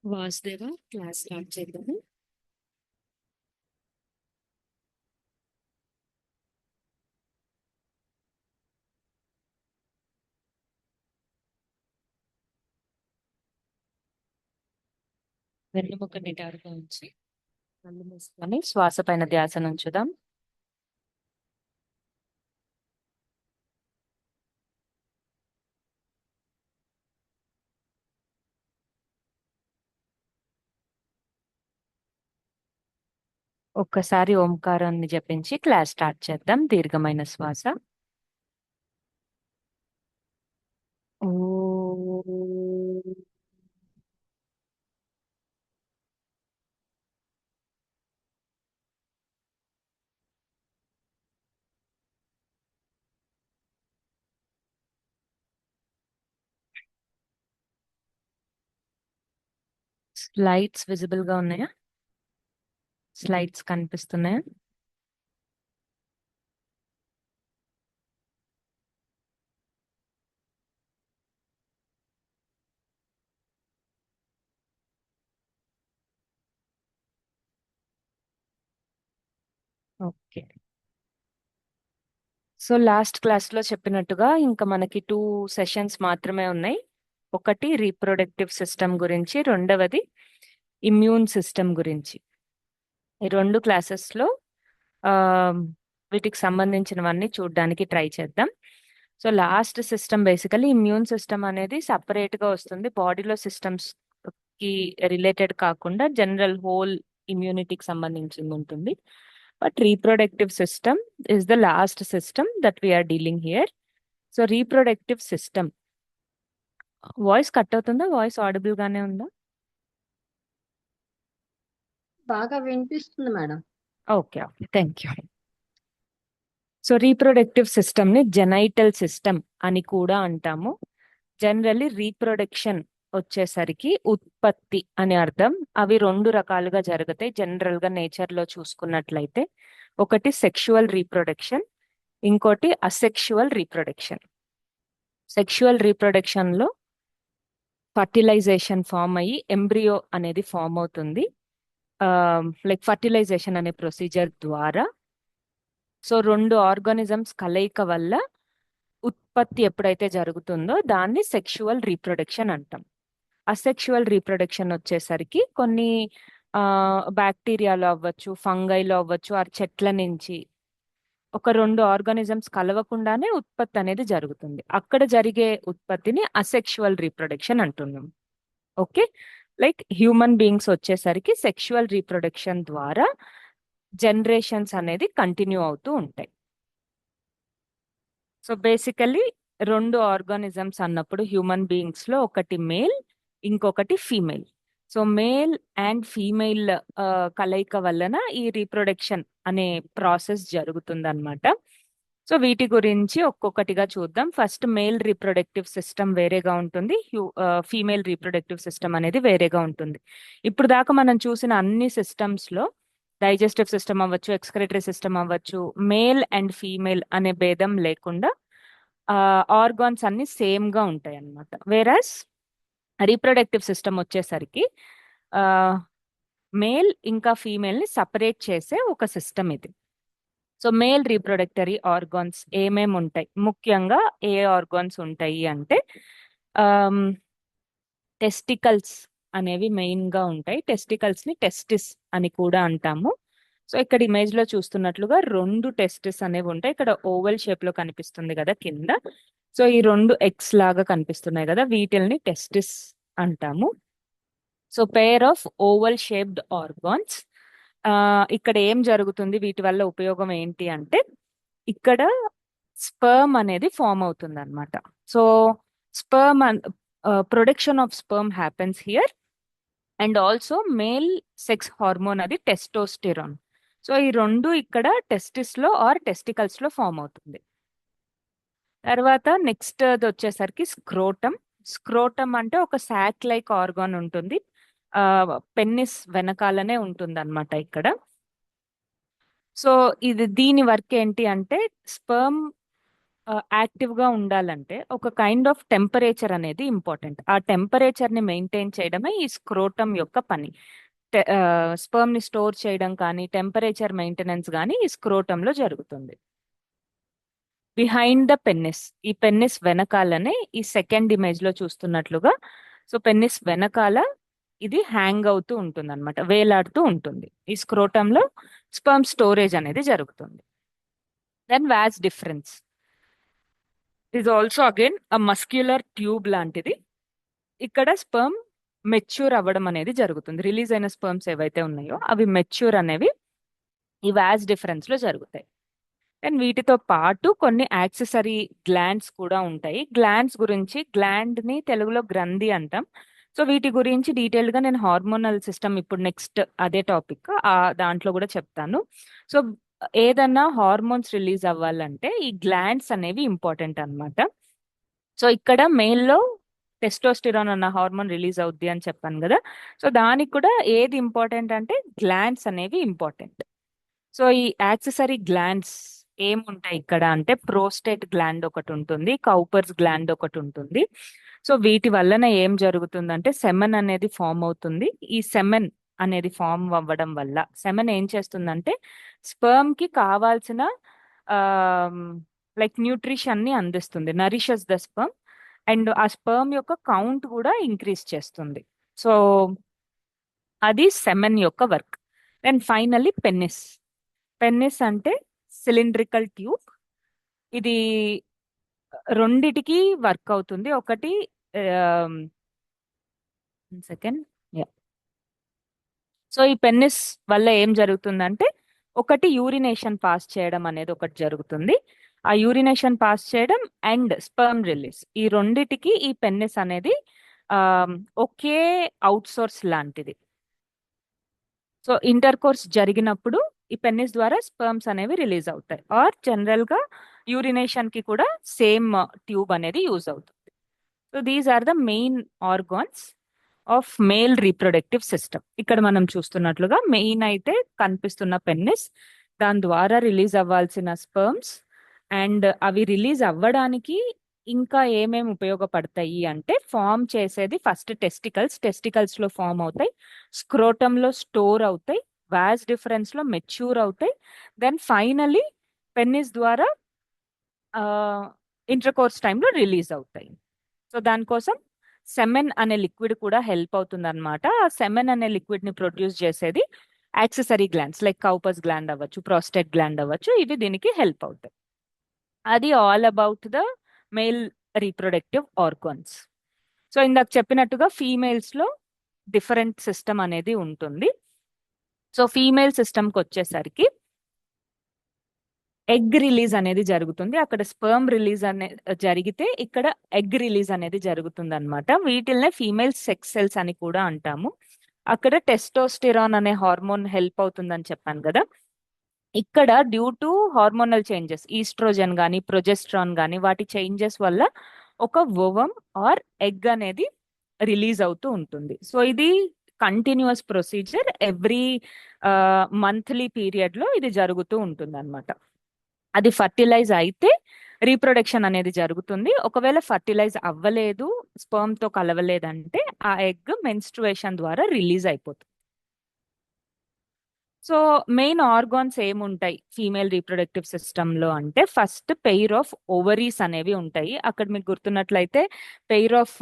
Vasudeva class start చేద్దాము. వెన్నుముక నిటారుగా ఉంచి కళ్ళు మూసుకొని శ్వాస పైన ధ్యాస ఉంచుదాం. ఒక్కసారి ఓంకారాన్ని జపించి క్లాస్ స్టార్ట్ చేద్దాం. దీర్ఘమైన శ్వాస. ఓ స్లైడ్స్ విజిబుల్ గా ఉన్నాయా? స్లైడ్స్ కనిపిస్తున్నాయా? ఓకే. సో లాస్ట్ క్లాస్ లో చెప్పినట్టుగా ఇంకా మనకి 2 సెషన్స్ మాత్రమే ఉన్నాయి. ఒకటి రీప్రొడక్టివ్ సిస్టమ్ గురించి, రెండవది ఇమ్యూన్ సిస్టమ్ గురించి. ఈ 2 క్లాసెస్ లో ఆ వీటికి సంబంధించినవన్నీ చూడడానికి ట్రై చేద్దాం. So last system basically immune system అనేది సపరేట్ గా వస్తుంది. బాడీలో సిస్టమ్స్ కి రిలేటెడ్ కాకుండా జనరల్ హోల్ ఇమ్యూనిటీకి సంబంధించింది ఉంటుంది. But reproductive system is the last system that we're dealing here. So reproductive system. Voice cut అవుతుందా? వాయిస్ ఆడిబుల్ గానే ఉందా? బాగా వినిపిస్తుంది madam. Okay, okay, thank you. So reproductive system ని జెనైటల్ సిస్టమ్ అని కూడా అంటాము. జనరల్లీ రీప్రొడక్షన్ వచ్చేసరికి ఉత్పత్తి అని అర్థం. అవి 2 రకాలుగా జరుగుతాయి జనరల్ గా నేచర్ లో చూసుకున్నట్లయితే. ఒకటి సెక్షువల్ రీప్రొడక్షన్, ఇంకోటి అసెక్షువల్ రీప్రొడక్షన్. సెక్షువల్ రీప్రొడక్షన్ లో ఫర్టిలైజేషన్ ఫామ్ అయ్యి ఎంబ్రియో అనేది ఫామ్ అవుతుంది. లైక్ ఫర్టిలైజేషన్ అనే ప్రొసీజర్ ద్వారా. సో 2 ఆర్గానిజమ్స్ కలయిక వల్ల ఉత్పత్తి ఎప్పుడైతే జరుగుతుందో దాన్ని సెక్షువల్ రీప్రొడక్షన్ అంటాం. అసెక్షువల్ రీప్రొడక్షన్ వచ్చేసరికి కొన్ని బ్యాక్టీరియాలో అవ్వచ్చు, ఫంగైలో అవ్వచ్చు, ఆ చెట్ల నుంచి ఒక 2 ఆర్గానిజమ్స్ కలవకుండానే ఉత్పత్తి అనేది జరుగుతుంది. అక్కడ జరిగే ఉత్పత్తిని అసెక్షువల్ రీప్రొడక్షన్ అంటున్నాం. ఓకే. లైక్ హ్యూమన్ బీయింగ్స్ వచ్చేసరికి సెక్షువల్ రీప్రొడక్షన్ ద్వారా జనరేషన్స్ అనేది కంటిన్యూ అవుతూ ఉంటాయి. సో బేసికలీ 2 ఆర్గానిజమ్స్ అన్నప్పుడు హ్యూమన్ బీయింగ్స్ లో ఒకటి మేల్, ఇంకొకటి female. So male and female కలయిక వలన ఈ రీప్రొడక్షన్ అనే ప్రాసెస్ జరుగుతుందన్నమాట. సో వీటి గురించి ఒక్కొక్కటిగా చూద్దాం. ఫస్ట్ మేల్ రీప్రొడక్టివ్ సిస్టమ్ వేరేగా ఉంటుంది, ఫీమేల్ రీప్రొడక్టివ్ సిస్టమ్ అనేది వేరేగా ఉంటుంది. ఇప్పుడు దాకా మనం చూసిన అన్ని సిస్టమ్స్ లో డైజెస్టివ్ సిస్టమ్ అవ్వచ్చు, ఎక్స్క్రిటరీ సిస్టమ్ అవ్వచ్చు, మేల్ అండ్ ఫీమేల్ అనే భేదం లేకుండా ఆర్గాన్స్ అన్ని సేమ్ గా ఉంటాయి అన్నమాట. వేరాస్ రీప్రొడక్టివ్ సిస్టమ్ వచ్చేసరికి మేల్ ఇంకా ఫీమేల్ ని సపరేట్ చేసే ఒక సిస్టమ్ ఇది. సో మేల్ రీప్రొడక్టరీ ఆర్గాన్స్ ఏమేమి ఉంటాయి, ముఖ్యంగా ఏ ఆర్గాన్స్ ఉంటాయి అంటే టెస్టికల్స్ అనేవి మెయిన్ గా ఉంటాయి. టెస్టికల్స్ ని టెస్టిస్ అని కూడా అంటాము. సో ఇక్కడ ఇమేజ్ లో చూస్తున్నట్లుగా 2 టెస్టిస్ అనేవి ఉంటాయి. ఇక్కడ ఓవెల్ షేప్ లో కనిపిస్తుంది కదా కింద. సో ఈ 2 ఎగ్స్ లాగా కనిపిస్తున్నాయి కదా, వీటిల్ని టెస్టిస్ అంటాము. So pair of oval shaped organs. ఇక్కడ ఏం జరుగుతుంది, వీటి వల్ల ఉపయోగం ఏంటి అంటే ఇక్కడ స్పర్మ్ అనేది ఫామ్ అవుతుంది అనమాట. So sperm production of sperm happens here. And also male sex hormone అది టెస్టోస్టెరాన్. సో ఈ 2 ఇక్కడ టెస్టిస్ లో ఆర్ టెస్టికల్స్ లో ఫామ్ అవుతుంది. తర్వాత నెక్స్ట్ అది వచ్చేసరికి స్క్రోటమ్. స్క్రోటమ్ అంటే ఒక సాక్ లైక్ ఆర్గాన్ ఉంటుంది, పెన్నిస్ వెనకాలనే ఉంటుంది అనమాట ఇక్కడ. సో ఇది దీని వర్క్ ఏంటి అంటే స్పర్మ్ యాక్టివ్ గా ఉండాలంటే ఒక కైండ్ ఆఫ్ టెంపరేచర్ అనేది ఇంపార్టెంట్. ఆ టెంపరేచర్ ని మెయింటైన్ చేయడమే ఈ స్క్రోటం యొక్క పని. స్పర్మ్ ని స్టోర్ చేయడం కానీ టెంపరేచర్ మెయింటెనెన్స్ కానీ ఈ స్క్రోటం లో జరుగుతుంది. బిహైండ్ ద పెన్నిస్, ఈ పెన్నిస్ వెనకాలనే ఈ సెకండ్ ఇమేజ్ లో చూస్తున్నట్లుగా, సో పెన్నిస్ వెనకాల ఇది హ్యాంగ్ అవుతూ ఉంటుంది అనమాట, వేలాడుతూ ఉంటుంది. ఈ స్క్రోటంలో స్పర్మ్ స్టోరేజ్ అనేది జరుగుతుంది. Then vas deferens is also again a muscular tube లాంటిది. ఇక్కడ స్పర్మ్ మెచ్యూర్ అవ్వడం అనేది జరుగుతుంది. రిలీజ్ అయిన స్పర్మ్స్ ఏవైతే ఉన్నాయో అవి మెచ్యూర్ అనేవి ఈ వాజ్ డిఫరెన్స్ లో జరుగుతాయి. అండ్ వీటితో పాటు కొన్ని యాక్సెసరీ గ్లాండ్స్ కూడా ఉంటాయి. గ్లాండ్స్ గురించి, గ్లాండ్ ని తెలుగులో గ్రంథి అంటాం. సో వీటి గురించి డీటెయిల్ గా నేను హార్మోనల్ సిస్టమ్ ఇప్పుడు నెక్స్ట్ అదే టాపిక్ దాంట్లో కూడా చెప్తాను. సో ఏదన్నా హార్మోన్స్ రిలీజ్ అవ్వాలంటే ఈ గ్లాండ్స్ అనేవి ఇంపార్టెంట్ అన్నమాట. సో ఇక్కడ మేల్లో టెస్టోస్టిరాన్ అన్న హార్మోన్ రిలీజ్ అవుద్ది అని చెప్పాను కదా. సో దానికి కూడా ఏది ఇంపార్టెంట్ అంటే గ్లాండ్స్ అనేవి ఇంపార్టెంట్. సో ఈ యాక్సెసరీ గ్లాండ్స్ ఏముంటాయి ఇక్కడ అంటే ప్రోస్టేట్ గ్లాండ్ ఒకటి ఉంటుంది, కౌపర్స్ గ్లాండ్ ఒకటి ఉంటుంది. సో వీటి వలన ఏం జరుగుతుందంటే సెమెన్ అనేది ఫామ్ అవుతుంది. ఈ సెమెన్ అనేది ఫామ్ అవ్వడం వల్ల సెమెన్ ఏం చేస్తుందంటే స్పర్మ్ కి కావాల్సిన లైక్ న్యూట్రిషన్ ని అందిస్తుంది, నరిషస్ ద స్పర్మ్. అండ్ ఆ స్పర్మ్ యొక్క కౌంట్ కూడా ఇంక్రీజ్ చేస్తుంది. సో అది సెమెన్ యొక్క work. Then finally penis. Penis అంటే సిలిండ్రికల్ ట్యూబ్. ఇది రెండిటికి వర్క్ అవుతుంది. ఒకటి సెకండ్, సో ఈ పెన్నిస్ వల్ల ఏం జరుగుతుందంటే ఒకటి యూరినేషన్ పాస్ చేయడం అనేది ఒకటి జరుగుతుంది. ఆ యూరినేషన్ పాస్ చేయడం అండ్ స్పర్మ్ రిలీజ్, ఈ రెండిటికి ఈ పెన్నిస్ అనేది ఒకే అవుట్సోర్స్ లాంటిది. సో ఇంటర్ కోర్స్ జరిగినప్పుడు ఈ పెన్నిస్ ద్వారా స్పర్మ్స్ అనేవి రిలీజ్ అవుతాయి. ఆర్ జనరల్ గా యూరినేషన్ కి కూడా సేమ్ ట్యూబ్ అనేది యూజ్ అవుతుంది. So these are the main organs of male reproductive system. ఇక్కడ మనం చూస్తున్నట్లుగా మెయిన్ అయితే కనిపిస్తున్న పెన్నిస్, దాని ద్వారా రిలీజ్ అవ్వాల్సిన స్పర్మ్స్, అండ్ అవి రిలీజ్ అవ్వడానికి ఇంకా ఏమేమి ఉపయోగపడతాయి అంటే ఫామ్ చేసేది ఫస్ట్ టెస్టికల్స్, టెస్టికల్స్ లో ఫామ్ అవుతాయి, స్క్రోటమ్ లో స్టోర్ అవుతాయి, వాజ్ డిఫరెన్స్ లో మెచ్యూర్ అవుతాయి. దెన్ ఫైనలీ పెన్నిస్ ద్వారా ఇంటర్ కోర్స్ టైంలో రిలీజ్ అవుతాయి. సో దానికోసం సెమెన్ అనే లిక్విడ్ కూడా హెల్ప్ అవుతుంది అనమాట. ఆ సెమెన్ అనే లిక్విడ్ ని ప్రొడ్యూస్ చేసేది యాక్సెసరీ గ్లాండ్స్ లైక్ కౌపస్ గ్లాండ్ అవ్వచ్చు, ప్రోస్టేట్ గ్లాండ్ అవ్వచ్చు, ఇవి దీనికి హెల్ప్ అవుతాయి. అది all about the male reproductive organs. So ఇందాక చెప్పినట్టుగా ఫీమేల్స్ లో డిఫరెంట్ సిస్టమ్ అనేది ఉంటుంది. సో ఫీమేల్ సిస్టమ్కి వచ్చేసరికి ఎగ్ రిలీజ్ అనేది జరుగుతుంది. అక్కడ స్పర్మ్ రిలీజ్ అనే జరిగితే ఇక్కడ ఎగ్ రిలీజ్ అనేది జరుగుతుంది అనమాట. వీటిల్నే ఫీమేల్ సెక్స్ సెల్స్ అని కూడా అంటాము. అక్కడ టెస్టోస్టిరాన్ అనే హార్మోన్ హెల్ప్ అవుతుందని చెప్పాను కదా. ఇక్కడ due to hormonal changes, oestrogen కానీ ప్రొజెస్ట్రాన్ కానీ వాటి చేంజెస్ వల్ల ఒక ఓవమ్ ఆర్ ఎగ్ అనేది రిలీజ్ అవుతూ ఉంటుంది. సో ఇది continuous procedure, every monthly period లో ఇది జరుగుతూ ఉంటుంది అనమాట. అది ఫర్టిలైజ్ అయితే రీప్రొడక్షన్ అనేది జరుగుతుంది. ఒకవేళ ఫర్టిలైజ్ అవ్వలేదు, స్పర్మ్ తో కలవలేదంటే ఆ ఎగ్ మెన్స్ట్రుయేషన్ ద్వారా రిలీజ్ అయిపోతుంది. సో మెయిన్ ఆర్గాన్స్ ఏముంటాయి ఫీమేల్ రీప్రొడక్టివ్ సిస్టమ్ లో అంటే ఫస్ట్ పెయిర్ ఆఫ్ ఓవరీస్ అనేవి ఉంటాయి. అక్కడ మీకు గుర్తున్నట్లయితే పెయిర్ ఆఫ్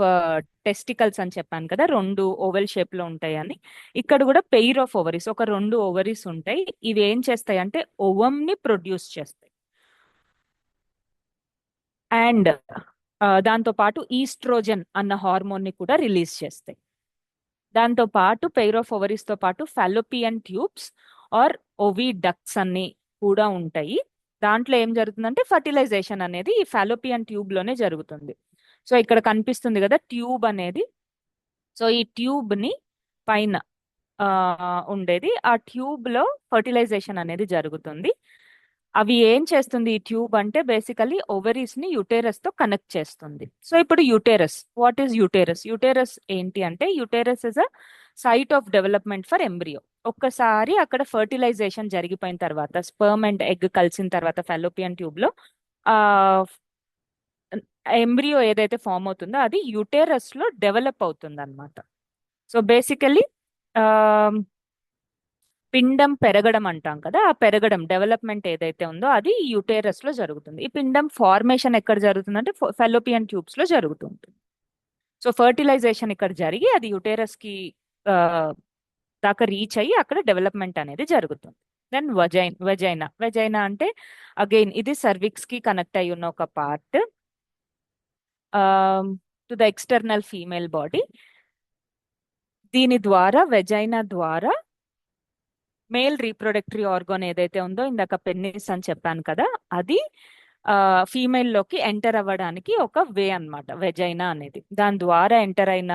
టెస్టికల్స్ అని చెప్పాను కదా, రెండు ఓవెల్ షేప్ లో ఉంటాయి అని. ఇక్కడ కూడా పెయిర్ ఆఫ్ ఓవరీస్, ఒక రెండు ఓవరీస్ ఉంటాయి. ఇవి ఏం చేస్తాయి అంటే ఓవమ్ ని ప్రొడ్యూస్ చేస్తాయి. అండ్ దాంతో పాటు ఈస్ట్రోజన్ అన్న హార్మోన్ ని కూడా రిలీజ్ చేస్తాయి. దాంతో పాటు పెయిర్ ఆఫ్ ఓవరీస్ తో పాటు ఫాలోపియన్ ట్యూబ్స్ ఆర్ ఓవి డక్ట్స్ అన్ని కూడా ఉంటాయి. దాంట్లో ఏం జరుగుతుందంటే ఫర్టిలైజేషన్ అనేది ఈ ఫాలోపియన్ ట్యూబ్ లోనే జరుగుతుంది. సో ఇక్కడ కనిపిస్తుంది కదా ట్యూబ్ అనేది. సో ఈ ట్యూబ్ ని పైన ఉండేది, ఆ ట్యూబ్ లో ఫర్టిలైజేషన్ అనేది జరుగుతుంది. అవి ఏం చేస్తుంది ఈ ట్యూబ్ అంటే బేసికలీ ఓవరీస్ ని యుటేరస్ తో కనెక్ట్ చేస్తుంది. సో ఇప్పుడు యుటేరస్, వాట్ ఈస్ యుటేరస్? యుటేరస్ ఏంటి అంటే uterus is a site of development for embryo. ఒక్కసారి అక్కడ ఫర్టిలైజేషన్ జరిగిపోయిన తర్వాత, స్పర్మ్ అండ్ ఎగ్ కలిసిన తర్వాత ఫాలోపియన్ ట్యూబ్ లో ఎంబ్రియో ఏదైతే ఫామ్ అవుతుందో అది యుటేరస్ లో డెవలప్ అవుతుంది అనమాట. సో బేసికలీ పిండం పెరగడం అంటాం కదా, ఆ పెరగడం డెవలప్మెంట్ ఏదైతే ఉందో అది యుటేరస్ లో జరుగుతుంది. ఈ పిండం ఫార్మేషన్ ఎక్కడ జరుగుతుందంటే ఫెలోపియన్ ట్యూబ్స్ లో జరుగుతుంది. సో ఫర్టిలైజేషన్ ఇక్కడ జరిగి అది యుటేరస్ కి ఆ, దాకా రీచ్ అయ్యి అక్కడ డెవలప్మెంట్ అనేది జరుగుతుంది. దెన్ వెజైనా వెజైనా అంటే అగైన్ ఇది సర్విక్స్ కి కనెక్ట్ అయి ఉన్న ఒక part to the external female body. దీని ద్వారా వెజైనా ద్వారా మేల్ రీప్రొడక్టరీ ఆర్గాన్ ఏదైతే ఉందో, ఇందాక పెన్నిస్ అని చెప్పాను కదా, అది ఫీమేల్ లోకి ఎంటర్ అవ్వడానికి ఒక వే అన్నమాట వెజైనా అనేది. దాని ద్వారా ఎంటర్ అయిన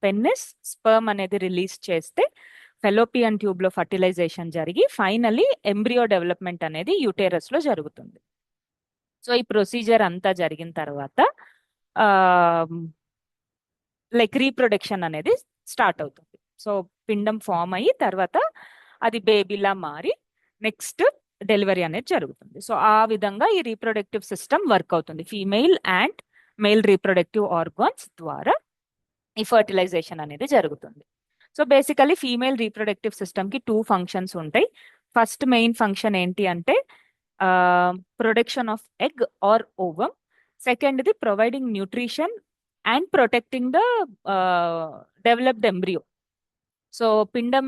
పెన్నిస్ స్పర్మ్ అనేది రిలీజ్ చేస్తే ఫెలోపియన్ ట్యూబ్ లో ఫర్టిలైజేషన్ జరిగి ఫైనలీ ఎంబ్రియో డెవలప్మెంట్ అనేది యూటేరస్ లో జరుగుతుంది. సో ఈ ప్రొసీజర్ అంతా జరిగిన తర్వాత లైక్ రీప్రొడక్షన్ అనేది స్టార్ట్ అవుతుంది. సో పిండం ఫామ్ అయ్యి తర్వాత అది బేబీలా మారి నెక్స్ట్ డెలివరీ అనేది జరుగుతుంది. సో ఆ విధంగా ఈ రీప్రొడక్టివ్ సిస్టమ్ వర్క్ అవుతుంది. Female and male reproductive organs ద్వారా ఈ ఫర్టిలైజేషన్ అనేది జరుగుతుంది. So basically female reproductive system కి 2 ఫంక్షన్స్ ఉంటాయి. ఫస్ట్ మెయిన్ ఫంక్షన్ ఏంటి అంటే production of egg or ovum. Second the providing nutrition and protecting the developed embryo. So పిండం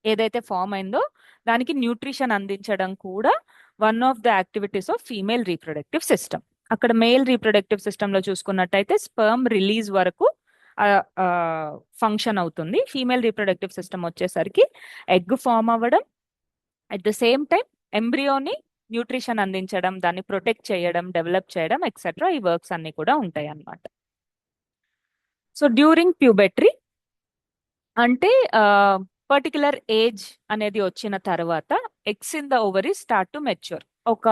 ఏదైతే ఫామ్ అయిందో దానికి న్యూట్రిషన్ అందించడం కూడా one of the activities of female reproductive system. అక్కడ మేల్ రీప్రొడక్టివ్ సిస్టమ్ లో చూసుకున్నట్టయితే స్పర్మ్ రిలీజ్ వరకు ఫంక్షన్ అవుతుంది. ఫీమేల్ రీప్రొడక్టివ్ సిస్టమ్ వచ్చేసరికి ఎగ్ ఫామ్ అవ్వడం, అట్ ద సేమ్ టైం ఎంబ్రియోని న్యూట్రిషన్ అందించడం, దాన్ని ప్రొటెక్ట్ చేయడం, డెవలప్ చేయడం ఎక్సెట్రా ఈ వర్క్స్ అన్ని కూడా ఉంటాయి అన్నమాట. సో డ్యూరింగ్ ప్యూబెట్రీ అంటే పర్టికులర్ ఏజ్ అనేది వచ్చిన తర్వాత eggs in the ovary start to mature. ఒక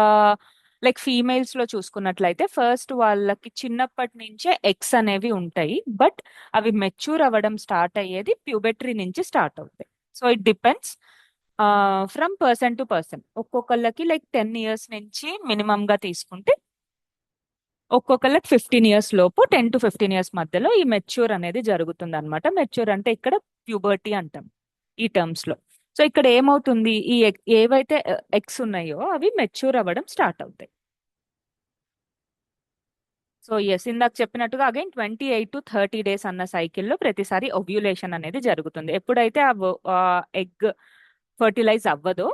లైక్ ఫీమేల్స్ లో చూసుకున్నట్లయితే ఫస్ట్ వాళ్ళకి చిన్నప్పటి నుంచే ఎగ్స్ అనేవి ఉంటాయి, బట్ అవి మెచ్యూర్ అవ్వడం స్టార్ట్ అయ్యేది ప్యూబెట్రీ నుంచి స్టార్ట్ అవుతాయి. So it depends from person to person. ఒక్కొక్కళ్ళకి లైక్ 10 years నుంచి మినిమం గా తీసుకుంటే ఒక్కొక్కళ్ళకి 15 years లోపు, 10 to 15 years మధ్యలో ఈ మెచ్యూర్ అనేది జరుగుతుంది అనమాట. మెచ్యూర్ అంటే ఇక్కడ ప్యూబర్టీ అంటాం ఈ టర్మ్స్ లో. సో ఇక్కడ ఏమవుతుంది, ఈ ఏవైతే ఎగ్స్ ఉన్నాయో అవి మెచ్యూర్ అవ్వడం స్టార్ట్ అవుతాయి. సో ఎస్, ఇందాక చెప్పినట్టుగా అగైన్ 28 to 30 days అన్న సైకిల్లో ప్రతిసారి ఓవ్యులేషన్ అనేది జరుగుతుంది. ఎప్పుడైతే ఆ ఎగ్ ఫర్టిలైజ్ అవ్వదో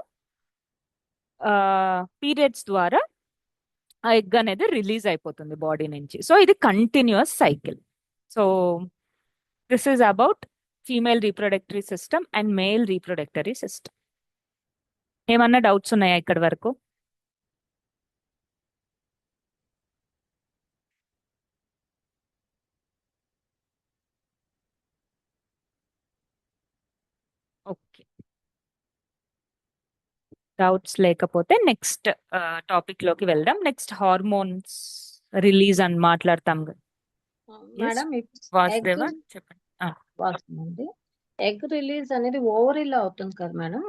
పీరియడ్స్ ద్వారా ఆ ఎగ్ అనేది రిలీజ్ అయిపోతుంది బాడీ నుంచి. సో ఇది continuous cycle. So this is about female reproductory system and male reproductory system. ఏమన్నా డౌట్స్ ఉన్నాయా ఇక్కడ వరకు? ఓకే, డౌట్స్ లేకపోతే నెక్స్ట్ టాపిక్ లోకి వెళ్దాం. నెక్స్ట్ హార్మోన్స్ రిలీజ్ అని మాట్లాడతాం. మేడం ఎగ్ వాసుదేవ చెప్పండి. వస్తుందండి. ఎగ్ రిలీజ్ అనేది ఓవరీలో అవుతుంది కదా మేడం?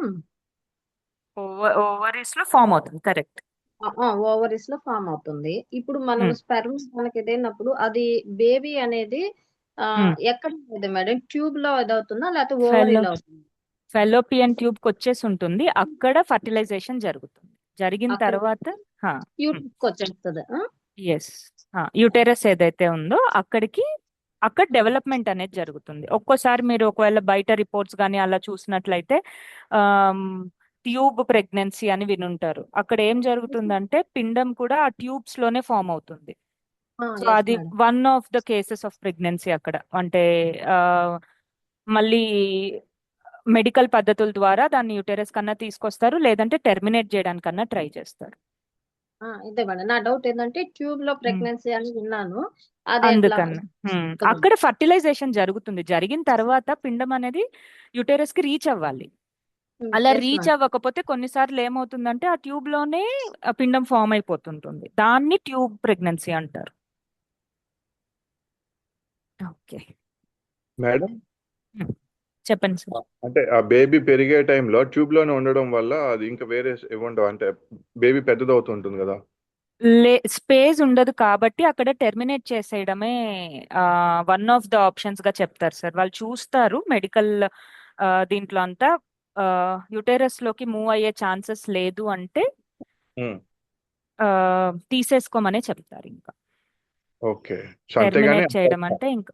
ఓవరీస్ లో ఫామ్ అవుతుంది, కరెక్ట్. ఓవరీస్ లో ఫామ్ అవుతుంది. ఇప్పుడు మనం స్పెర్మ్స్ మనకి ఏదైనప్పుడు అది బేబీ అనేది ఎక్కడ ఉంది మేడం? ట్యూబ్ లో ఇదవుతుందా లేకపోతే ఓవరీలో అవుతుందా? ఫెలోపియన్ ట్యూబ్ కి వచ్చేసి ఉంటుంది, అక్కడ ఫర్టిలైజేషన్ జరుగుతుంది. జరిగిన అక్కడ తర్వాత ట్యూబ్ వచ్చేస్తుంది. ఎస్, యూటెరస్ ఏదైతే ఉందో అక్కడ డెవలప్మెంట్ అనేది జరుగుతుంది. ఒక్కోసారి మీరు ఒకవేళ బయట రిపోర్ట్స్ కానీ అలా చూసినట్లయితే ట్యూబ్ ప్రెగ్నెన్సీ అని వినుంటారు. అక్కడ ఏం జరుగుతుందంటే పిండం కూడా ఆ ట్యూబ్స్ లోనే ఫామ్ అవుతుంది. సో yes అది madam. One of the cases of pregnancy అక్కడ. అంటే మళ్ళీ మెడికల్ పద్ధతుల ద్వారా దాన్ని యూటెరస్ కన్నా తీసుకొస్తారు, లేదంటే టెర్మినేట్ చేయడానికన్నా ట్రై చేస్తారు. ఇదే మేడం, నా డౌట్ ఏంటంటే ట్యూబ్ లో ప్రెగ్నెన్సీ అని విన్నాను. అదే ఎట్లా అందుకన్నా అక్కడ ఫర్టిలైజేషన్ జరుగుతుంది. జరిగిన తర్వాత పిండం అనేది యూటెరస్ కి రీచ్ అవ్వాలి. అలా yes రీచ్ మేడం. అవ్వకపోతే కొన్నిసార్లు ఏమవుతుందంటే ఆ ట్యూబ్ లోనే ఆ పిండం ఫామ్ అయిపోతుంటుంది. దాన్ని ట్యూబ్ ప్రెగ్నెన్సీ అంటారు. ఓకే మేడం, చెప్పండి సార్. అంటే ఆ బేబీ పెరిగే టైంలో ట్యూబ్ లోనే ఉండడం వల్ల అది ఇంకా వేరే ఏముండవు, అంటే బేబీ పెద్దదవుతుంటుంది కదా? స్పేస్ ఉండదు కాబట్టి అక్కడ టెర్మినేట్ చేసేయడమే వన్ ఆఫ్ ద ఆప్షన్స్ గా చెప్తారు సార్. వాళ్ళు చూస్తారు మెడికల్ దీంట్లో అంతా యుటెరస్ లోకి మూవ్ అయ్యే ఛాన్సెస్ లేదు అంటే ఉమ్, తీసేసుకోమనే చెప్తారు. ఇంకా ఓకే. సో అంతేగాని టెర్మినేట్ చేయడం అంటే ఇంకా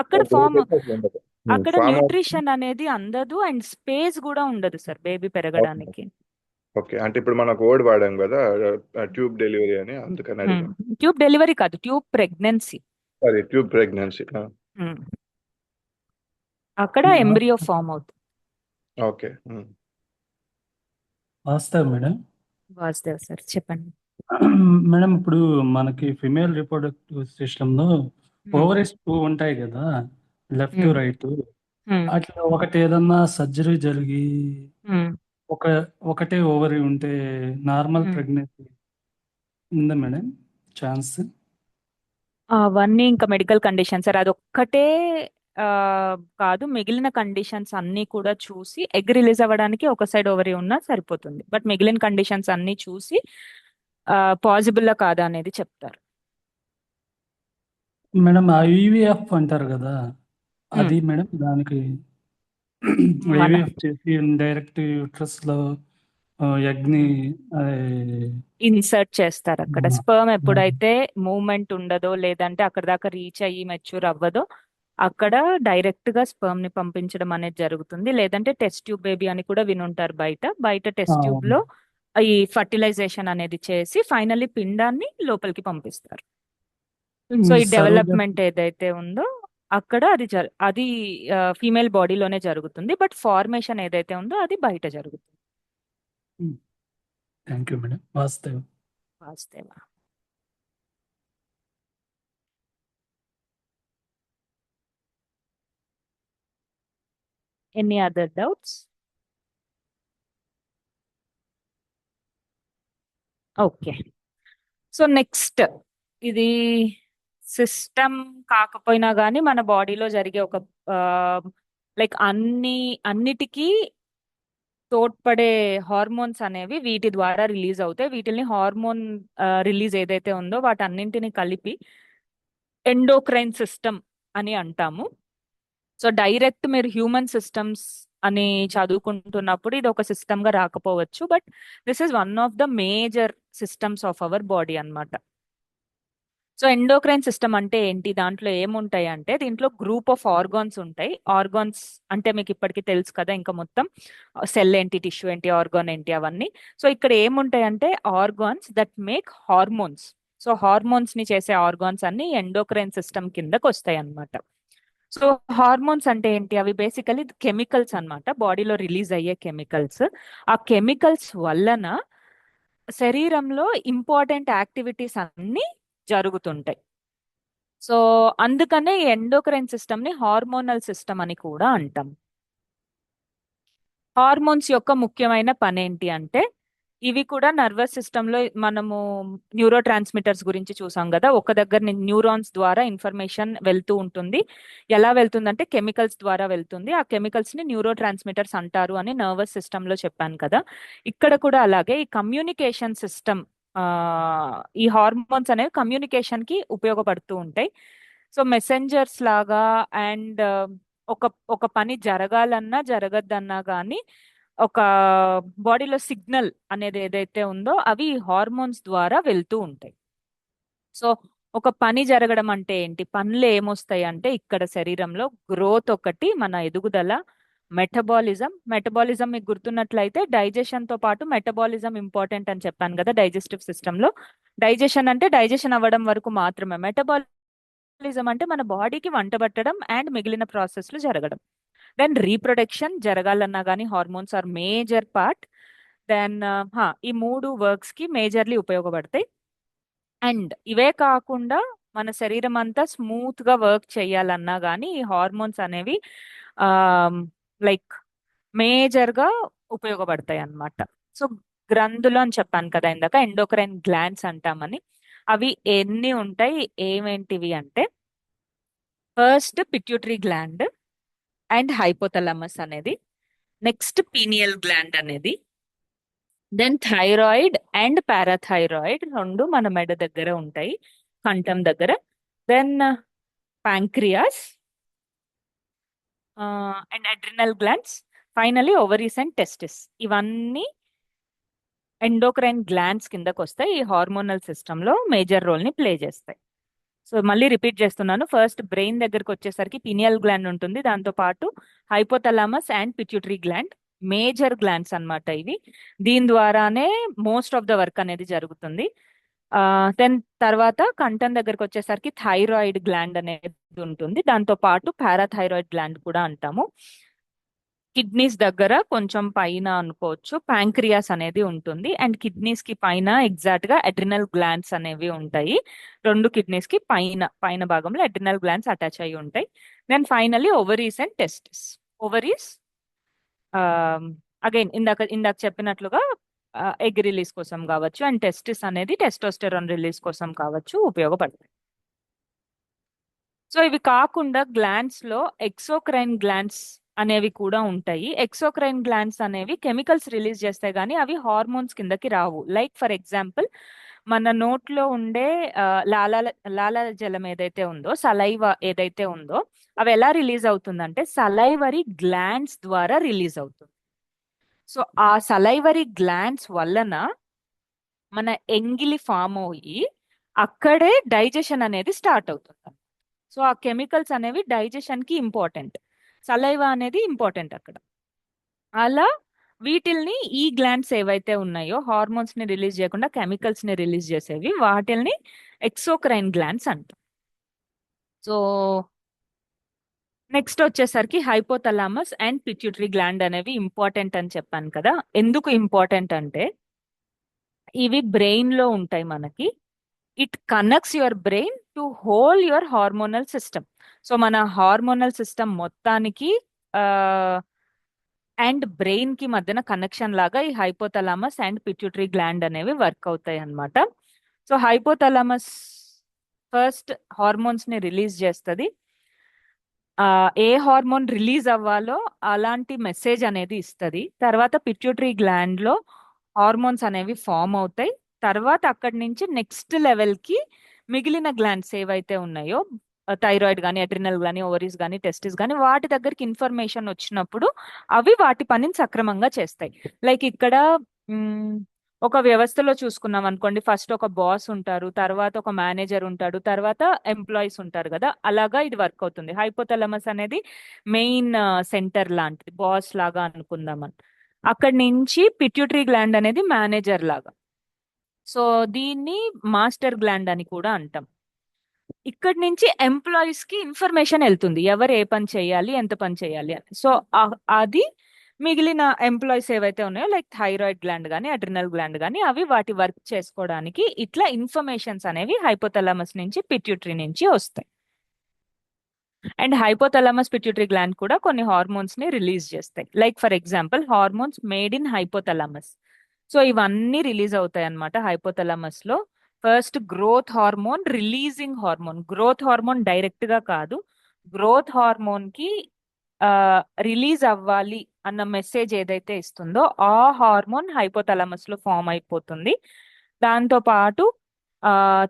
అక్కడ ఫామ్ ఉండదు. అక్కడ ఫామ్ న్యూట్రిషన్ అనేది అందదు అండ్ స్పేస్ కూడా ఉండదు సార్ బేబీ పెరగడానికి. ఓకే. అంటే ఇప్పుడు మనం ఒక వర్డ్ వాడాం కదా, ట్యూబ్ డెలివరీ అని, అందుకని అడిగాం. ట్యూబ్ డెలివరీ కాదు, tube pregnancy. Sorry, tube pregnancy. అక్కడ ఎంబ్రియో ఫామ్ అవుతుంది. ఓకే. వాస్తవం మేడం. వాసుదేవ్ సార్ చెప్పండి. మేడం ఇప్పుడు మనకి ఫిమేల్ రిప్రొడక్టివ్ సిస్టంలో ఓవరీస్ 2 ఉంటాయి కదా, లెఫ్ట్ రైట్. అట్లా ఒకటి ఏదన్నా సర్జరీ జరిగి ఒకటే ఓవరీ ఉంటే నార్మల్ ప్రెగ్నెన్సీ ఉందా మేడం ఛాన్స్? అవన్నీ ఇంకా మెడికల్ కండిషన్ సార్. అదొక్కటే కాదు, మిగిలిన కండిషన్స్ అన్ని కూడా చూసి ఎగ్ రిలీజ్ అవ్వడానికి ఒక సైడ్ ఓవరీ ఉన్నా సరిపోతుంది. బట్ మిగిలిన కండిషన్స్ అన్ని చూసి పాసిబుల్ కాదా అనేది చెప్తారు. మేడం ఐవీఎఫ్ అంటారు కదా, అది మేడం దానికి ఐవీఎఫ్ చేసి డైరెక్ట్ యూట్రస్ లో ఎగ్ ని ఇన్సర్ట్ చేస్తారు. అక్కడ స్పర్మ్ ఎప్పుడైతే మూవ్మెంట్ ఉండదో లేదంటే అక్కడ దాకా రీచ్ అయ్యి మెచ్యూర్ అవ్వదో అక్కడ డైరెక్ట్ గా స్పర్మ్ ని పంపించడం అనేది జరుగుతుంది. లేదంటే టెస్ట్ ట్యూబ్ బేబీ అని కూడా వినుంటారు. బయట టెస్ట్ ట్యూబ్ లో ఈ ఫర్టిలైజేషన్ అనేది చేసి ఫైనల్లీ పిండాన్ని లోపలికి పంపిస్తారు. సో ఈ డెవలప్మెంట్ ఏదైతే ఉందో అక్కడ అది ఫీమేల్ బాడీలోనే జరుగుతుంది. బట్ ఫార్మేషన్ ఏదైతే ఉందో అది బయట జరుగుతుంది. Thank you madam. వాస్తవం. Any other doubts? Okay. So next, ఇది సిస్టమ్ కాకపోయినా కానీ మన బాడీలో జరిగే ఒక లైక్ అన్నిటికీ తోడ్పడే హార్మోన్స్ అనేవి వీటి ద్వారా రిలీజ్ అవుతాయి. వీటిని హార్మోన్ రిలీజ్ ఏదైతే ఉందో వాటన్నింటిని కలిపి ఎండోక్రైన్ సిస్టమ్ అని అంటాము. సో డైరెక్ట్ మీరు హ్యూమన్ సిస్టమ్స్ అని చదువుకుంటున్నప్పుడు ఇది ఒక సిస్టమ్ గా రాకపోవచ్చు. But this is one of the major systems of our body అన్నమాట. సో ఎండోక్రైన్ సిస్టమ్ అంటే ఏంటి, దాంట్లో ఏముంటాయి అంటే దీంట్లో గ్రూప్ ఆఫ్ ఆర్గాన్స్ ఉంటాయి. ఆర్గాన్స్ అంటే మీకు ఇప్పటికీ తెలుసు కదా, ఇంకా మొత్తం సెల్ ఏంటి, టిష్యూ ఏంటి, ఆర్గాన్ ఏంటి అవన్నీ. సో ఇక్కడ ఏముంటాయి అంటే organs that make hormones. So hormones ని చేసే ఆర్గాన్స్ అన్ని ఎండోక్రైన్ సిస్టమ్ కిందకు వస్తాయి అన్నమాట. సో హార్మోన్స్ అంటే ఏంటి, అవి బేసికలీ కెమికల్స్ అన్నమాట, బాడీలో రిలీజ్ అయ్యే కెమికల్స్. ఆ కెమికల్స్ వలన శరీరంలో ఇంపార్టెంట్ యాక్టివిటీస్ అన్ని జరుగుతుంటాయి. సో అందుకనే ఎండోక్రైన్ సిస్టమ్ ని హార్మోనల్ సిస్టమ్ అని కూడా అంటాం. హార్మోన్స్ యొక్క ముఖ్యమైన పని ఏంటి అంటే ఇవి కూడా నర్వస్ సిస్టమ్ లో మనము న్యూరో ట్రాన్స్మిటర్స్ గురించి చూసాం కదా, ఒక దగ్గర న్యూరాన్స్ ద్వారా ఇన్ఫర్మేషన్ వెళ్తూ ఉంటుంది. ఎలా వెళ్తుందంటే కెమికల్స్ ద్వారా వెళ్తుంది. ఆ కెమికల్స్ ని న్యూరో ట్రాన్స్మిటర్స్ అంటారు అని నర్వస్ సిస్టమ్ లో చెప్పాను కదా. ఇక్కడ కూడా అలాగే ఈ కమ్యూనికేషన్ సిస్టమ్, ఈ హార్మోన్స్ అనేవి కమ్యూనికేషన్ కి ఉపయోగపడుతూ ఉంటాయి. సో మెసెంజర్స్ లాగా అండ్ ఒక పని జరగాలన్నా జరగద్దన్నా కానీ ఒక బాడీలో సిగ్నల్ అనేది ఏదైతే ఉందో అవి హార్మోన్స్ ద్వారా వెళ్తూ ఉంటాయి. సో ఒక పని జరగడం అంటే ఏంటి, పనులు ఏమొస్తాయి అంటే ఇక్కడ శరీరంలో గ్రోత్ ఒకటి, మన ఎదుగుదల, మెటబాలిజం మీకు గుర్తున్నట్లయితే డైజెషన్ తో పాటు మెటబాలిజం ఇంపార్టెంట్ అని చెప్పాను కదా. డైజెస్టివ్ సిస్టమ్ లో డైజెషన్ అంటే డైజెషన్ అవ్వడం వరకు మాత్రమే, మెటబాలిజం అంటే మన బాడీకి వంట పట్టడం అండ్ మిగిలిన ప్రాసెస్లు జరగడం. దెన్ రీప్రొడక్షన్ జరగాలన్నా కానీ hormones are major part. Then ఈ 3 వర్క్స్ కి మేజర్లీ ఉపయోగపడతాయి. అండ్ ఇవే కాకుండా మన శరీరం అంతా స్మూత్ గా వర్క్ చేయాలన్నా కానీ ఈ హార్మోన్స్ అనేవి లైక్ మేజర్ గా ఉపయోగపడతాయి అన్నమాట. సో గ్రంథులు అని చెప్పాను కదా ఇందాక, ఎండోక్రైన్ గ్లాండ్స్ అంటామని. అవి ఎన్ని ఉంటాయి, ఏమేంటివి అంటే first pituitary gland and hypothalamus అనేది, నెక్స్ట్ పీనియల్ గ్లాండ్ అనేది, దెన్ థైరాయిడ్ అండ్ పారాథైరాయిడ్ రెండు మన మెడ దగ్గర ఉంటాయి, కంఠం దగ్గర. Then pancreas and adrenal glands, finally ovaries and testes. ఇవన్నీ ఎండోక్రైన్ గ్లాండ్స్ కిందకు వస్తాయి, ఈ హార్మోనల్ సిస్టమ్ లో మేజర్ రోల్ ని ప్లే చేస్తాయి. సో మళ్ళీ రిపీట్ చేస్తున్నాను. ఫస్ట్ బ్రెయిన్ దగ్గరకు వచ్చేసరికి పినియల్ గ్లాండ్ ఉంటుంది, దాంతో పాటు hypothalamus and pituitary gland, major glands అన్నమాట ఇవి. దీని ద్వారానే మోస్ట్ ఆఫ్ ద వర్క్ అనేది జరుగుతుంది. దెన్ తర్వాత కంఠం దగ్గరకు వచ్చేసరికి థైరాయిడ్ గ్లాండ్ అనేది ఉంటుంది, దాంతో పాటు పారాథైరాయిడ్ గ్లాండ్ కూడా అంటాము. కిడ్నీస్ దగ్గర కొంచెం పైన అనుకోవచ్చు ప్యాంక్రియాస్ అనేది ఉంటుంది, అండ్ కిడ్నీస్ కి పైన ఎగ్జాక్ట్ గా అడ్రినల్ గ్లాండ్స్ అనేవి ఉంటాయి. రెండు కిడ్నీస్ కి పైన పైన భాగంలో అడ్రినల్ గ్లాండ్స్ అటాచ్ అయి ఉంటాయి. Then finally ovaries and testes. Ovaries again ఇందాక చెప్పినట్లుగా ఎగ్ రిలీజ్ కోసం కావచ్చు, అండ్ టెస్టిస్ అనేది టెస్టోస్టెరాన్ రిలీజ్ కోసం కావచ్చు ఉపయోగపడతాయి. సో ఇవి కాకుండా గ్లాండ్స్ లో ఎక్సోక్రైన్ గ్లాండ్స్ అనేవి కూడా ఉంటాయి. ఎక్సోక్రైన్ గ్లాండ్స్ అనేవి కెమికల్స్ రిలీజ్ చేస్తాయి కానీ అవి హార్మోన్స్ కిందకి రావు. లైక్ ఫర్ ఎగ్జాంపుల్ మన నోట్లో ఉండే లాలాజలం ఏదైతే ఉందో, సలైవా ఏదైతే ఉందో, అవి ఎలా రిలీజ్ అవుతుందంటే సలైవరీ గ్లాండ్స్ ద్వారా రిలీజ్ అవుతుంది. సో ఆ సలైవరీ గ్లాండ్స్ వలన మన ఎంగిలి ఫామ్ అయ్యి అక్కడే డైజెషన్ అనేది స్టార్ట్ అవుతుంది. సో ఆ కెమికల్స్ అనేవి డైజెషన్ కి ఇంపార్టెంట్, సలైవా అనేది ఇంపార్టెంట్ అక్కడ. అలా వీటిల్ని ఈ గ్లాండ్స్ ఏవైతే ఉన్నాయో హార్మోన్స్ ని రిలీజ్ చేయకుండా కెమికల్స్ ని రిలీజ్ చేసేవి, వాటిల్ని ఎక్సోక్రైన్ గ్లాండ్స్ అంటాం. సో నెక్స్ట్ వచ్చేసరికి హైపోథలామస్ అండ్ పిట్యూటరీ గ్లాండ్ అనేవి ఇంపార్టెంట్ అని చెప్పాను కదా. ఎందుకు ఇంపార్టెంట్ అంటే ఇవి బ్రెయిన్ లో ఉంటాయి మనకి. It connects your brain to whole your hormonal system. So మన హార్మోనల్ సిస్టమ్ మొత్తానికి అండ్ బ్రెయిన్ కి మధ్యన కనెక్షన్ లాగా ఈ హైపోథలామస్ అండ్ పిట్యూటరీ గ్లాండ్ అనేవి వర్క్ అవుతాయి అన్నమాట. సో హైపోథలామస్ ఫస్ట్ హార్మోన్స్ ని రిలీజ్ చేస్తుంది. ఏ హార్మోన్ రిలీజ్ అవ్వాలో అలాంటి మెసేజ్ అనేది ఇస్తుంది. తర్వాత పిట్యూటరీ గ్లాండ్ లో హార్మోన్స్ అనేవి ఫామ్ అవుతాయి. తర్వాత అక్కడి నుంచి నెక్స్ట్ లెవెల్ కి మిగిలిన గ్లాండ్స్ ఏవైతే ఉన్నాయో, థైరాయిడ్ కానీ అడ్రినల్ కానీ ఓవరీస్ కానీ టెస్టిస్ కానీ, వాటి దగ్గరికి ఇన్ఫర్మేషన్ వచ్చినప్పుడు అవి వాటి పనిని సక్రమంగా చేస్తాయి. లైక్ ఇక్కడ ఒక వ్యవస్థలో చూసుకున్నాం అనుకోండి, ఫస్ట్ ఒక బాస్ ఉంటారు, తర్వాత ఒక మేనేజర్ ఉంటాడు, తర్వాత ఎంప్లాయీస్ ఉంటారు కదా. అలాగా ఇది వర్క్ అవుతుంది. హైపోథలామస్ అనేది మెయిన్ సెంటర్ లాంటిది, బాస్ లాగా అనుకుందామని. అక్కడి నుంచి పిట్యూటరీ గ్లాండ్ అనేది మేనేజర్ లాగా. సో దీన్ని మాస్టర్ గ్లాండ్ అని కూడా అంటాం. ఇక్కడి నుంచి ఎంప్లాయీస్ కి ఇన్ఫర్మేషన్ వెళ్తుంది, ఎవరు ఏ పని చేయాలి, ఎంత పని చేయాలి అని. సో అది మిగిలిన ఎంప్లాయీస్ ఏవైతే ఉన్నాయో లైక్ థైరాయిడ్ గ్లాండ్ కానీ అడ్రినల్ గ్లాండ్ కానీ, అవి వాటి వర్క్ చేసుకోవడానికి ఇట్లా ఇన్ఫర్మేషన్స్ అనేవి హైపోథలామస్ నుంచి పిట్యూటరీ నుంచి వస్తాయి. అండ్ హైపోథలామస్ పిట్యూటరీ గ్లాండ్ కూడా కొన్ని హార్మోన్స్ ని రిలీజ్ చేస్తాయి. Like for example hormones made in hypothalamus. So ఇవన్నీ రిలీజ్ అవుతాయి అన్నమాట హైపోథలామస్ లో. First growth hormone, releasing hormone. Growth hormone direct గా కాదు, గ్రోత్ హార్మోన్ కి రిలీజ్ అవ్వాలి అన్న మెసేజ్ ఏదైతే ఇస్తుందో ఆ హార్మోన్ హైపోథలామస్ లో ఫామ్ అయిపోతుంది. దాంతో పాటు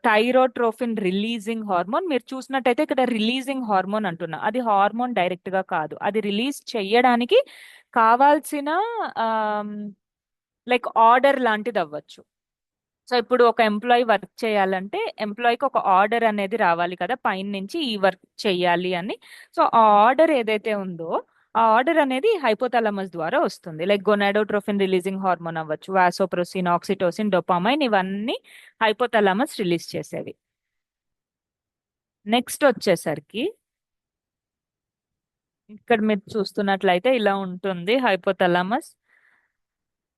థైరోట్రోఫిన్ రిలీజింగ్ హార్మోన్. మీరు చూసినట్టయితే ఇక్కడ రిలీజింగ్ హార్మోన్ అంటున్నా, అది హార్మోన్ డైరెక్ట్ గా కాదు, అది రిలీజ్ చేయడానికి కావాల్సిన లైక్ ఆర్డర్ లాంటిది అవ్వచ్చు. సో ఇప్పుడు ఒక ఎంప్లాయీ వర్క్ చేయాలంటే ఎంప్లాయీకి ఒక ఆర్డర్ అనేది రావాలి కదా పైన నుంచి, ఈ వర్క్ చేయాలి అని. సో ఆ ఆర్డర్ ఏదైతే ఉందో ఆ ఆర్డర్ అనేది హైపోథలామస్ ద్వారా వస్తుంది. లైక్ గొనాడోట్రోఫిన్ రిలీజింగ్ హార్మోన్ అవ్వచ్చు, వాసోప్రోసిన్, ఆక్సిటోసిన్, డోపామైన్, ఇవన్నీ హైపోథలామస్ రిలీజ్ చేసేవి. నెక్స్ట్ వచ్చేసరికి ఇక్కడ మీరు చూస్తున్నట్లయితే ఇలా ఉంటుంది హైపోథలామస్.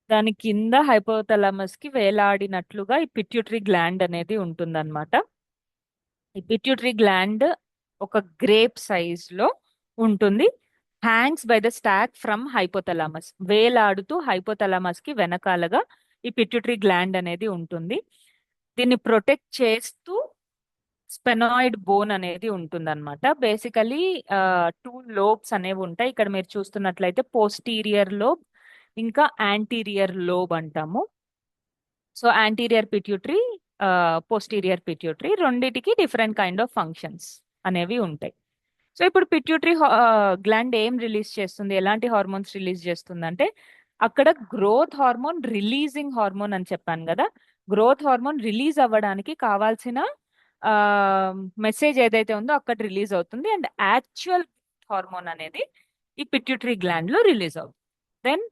దాని కింద హైపోథలామస్ కి వేలాడినట్లుగా ఈ పిట్యూటరీ గ్లాండ్ అనేది ఉంటుందన్నమాట. ఈ పిట్యూటరీ గ్లాండ్ ఒక గ్రేప్ సైజ్ లో ఉంటుంది. Hangs by the stock from hypothalamus. వేలాడుతూ హైపోథలామస్ కి వెనకాలగా ఈ పిట్యూటరీ గ్లాండ్ అనేది ఉంటుంది. దీన్ని ప్రొటెక్ట్ చేస్తూ స్పెనాయిడ్ బోన్ అనేది ఉంటుంది అనమాట. బేసికలీ 2 లోబ్స్ అనేవి ఉంటాయి. ఇక్కడ మీరు చూస్తున్నట్లయితే పోస్టీరియర్ లోబ్ ఇంకా యాంటీరియర్ లోబ్ అంటాము. So anterior pituitary, posterior pituitary, రెండిటికి డిఫరెంట్ కైండ్ ఆఫ్ ఫంక్షన్స్ అనేవి ఉంటాయి. సో ఇప్పుడు పిట్యూటరీ గ్లాండ్ ఏం రిలీజ్ చేస్తుంది, ఎలాంటి హార్మోన్స్ రిలీజ్ చేస్తుంది అంటే, అక్కడ గ్రోత్ హార్మోన్, రిలీజింగ్ హార్మోన్ అని చెప్పాను కదా. గ్రోత్ హార్మోన్ రిలీజ్ అవ్వడానికి కావాల్సిన మెసేజ్ ఏదైతే ఉందో అక్కడ రిలీజ్ అవుతుంది. అండ్ యాక్చువల్ హార్మోన్ అనేది ఈ పిట్యూటరీ గ్లాండ్ లో రిలీజ్ అవుతుంది. దెన్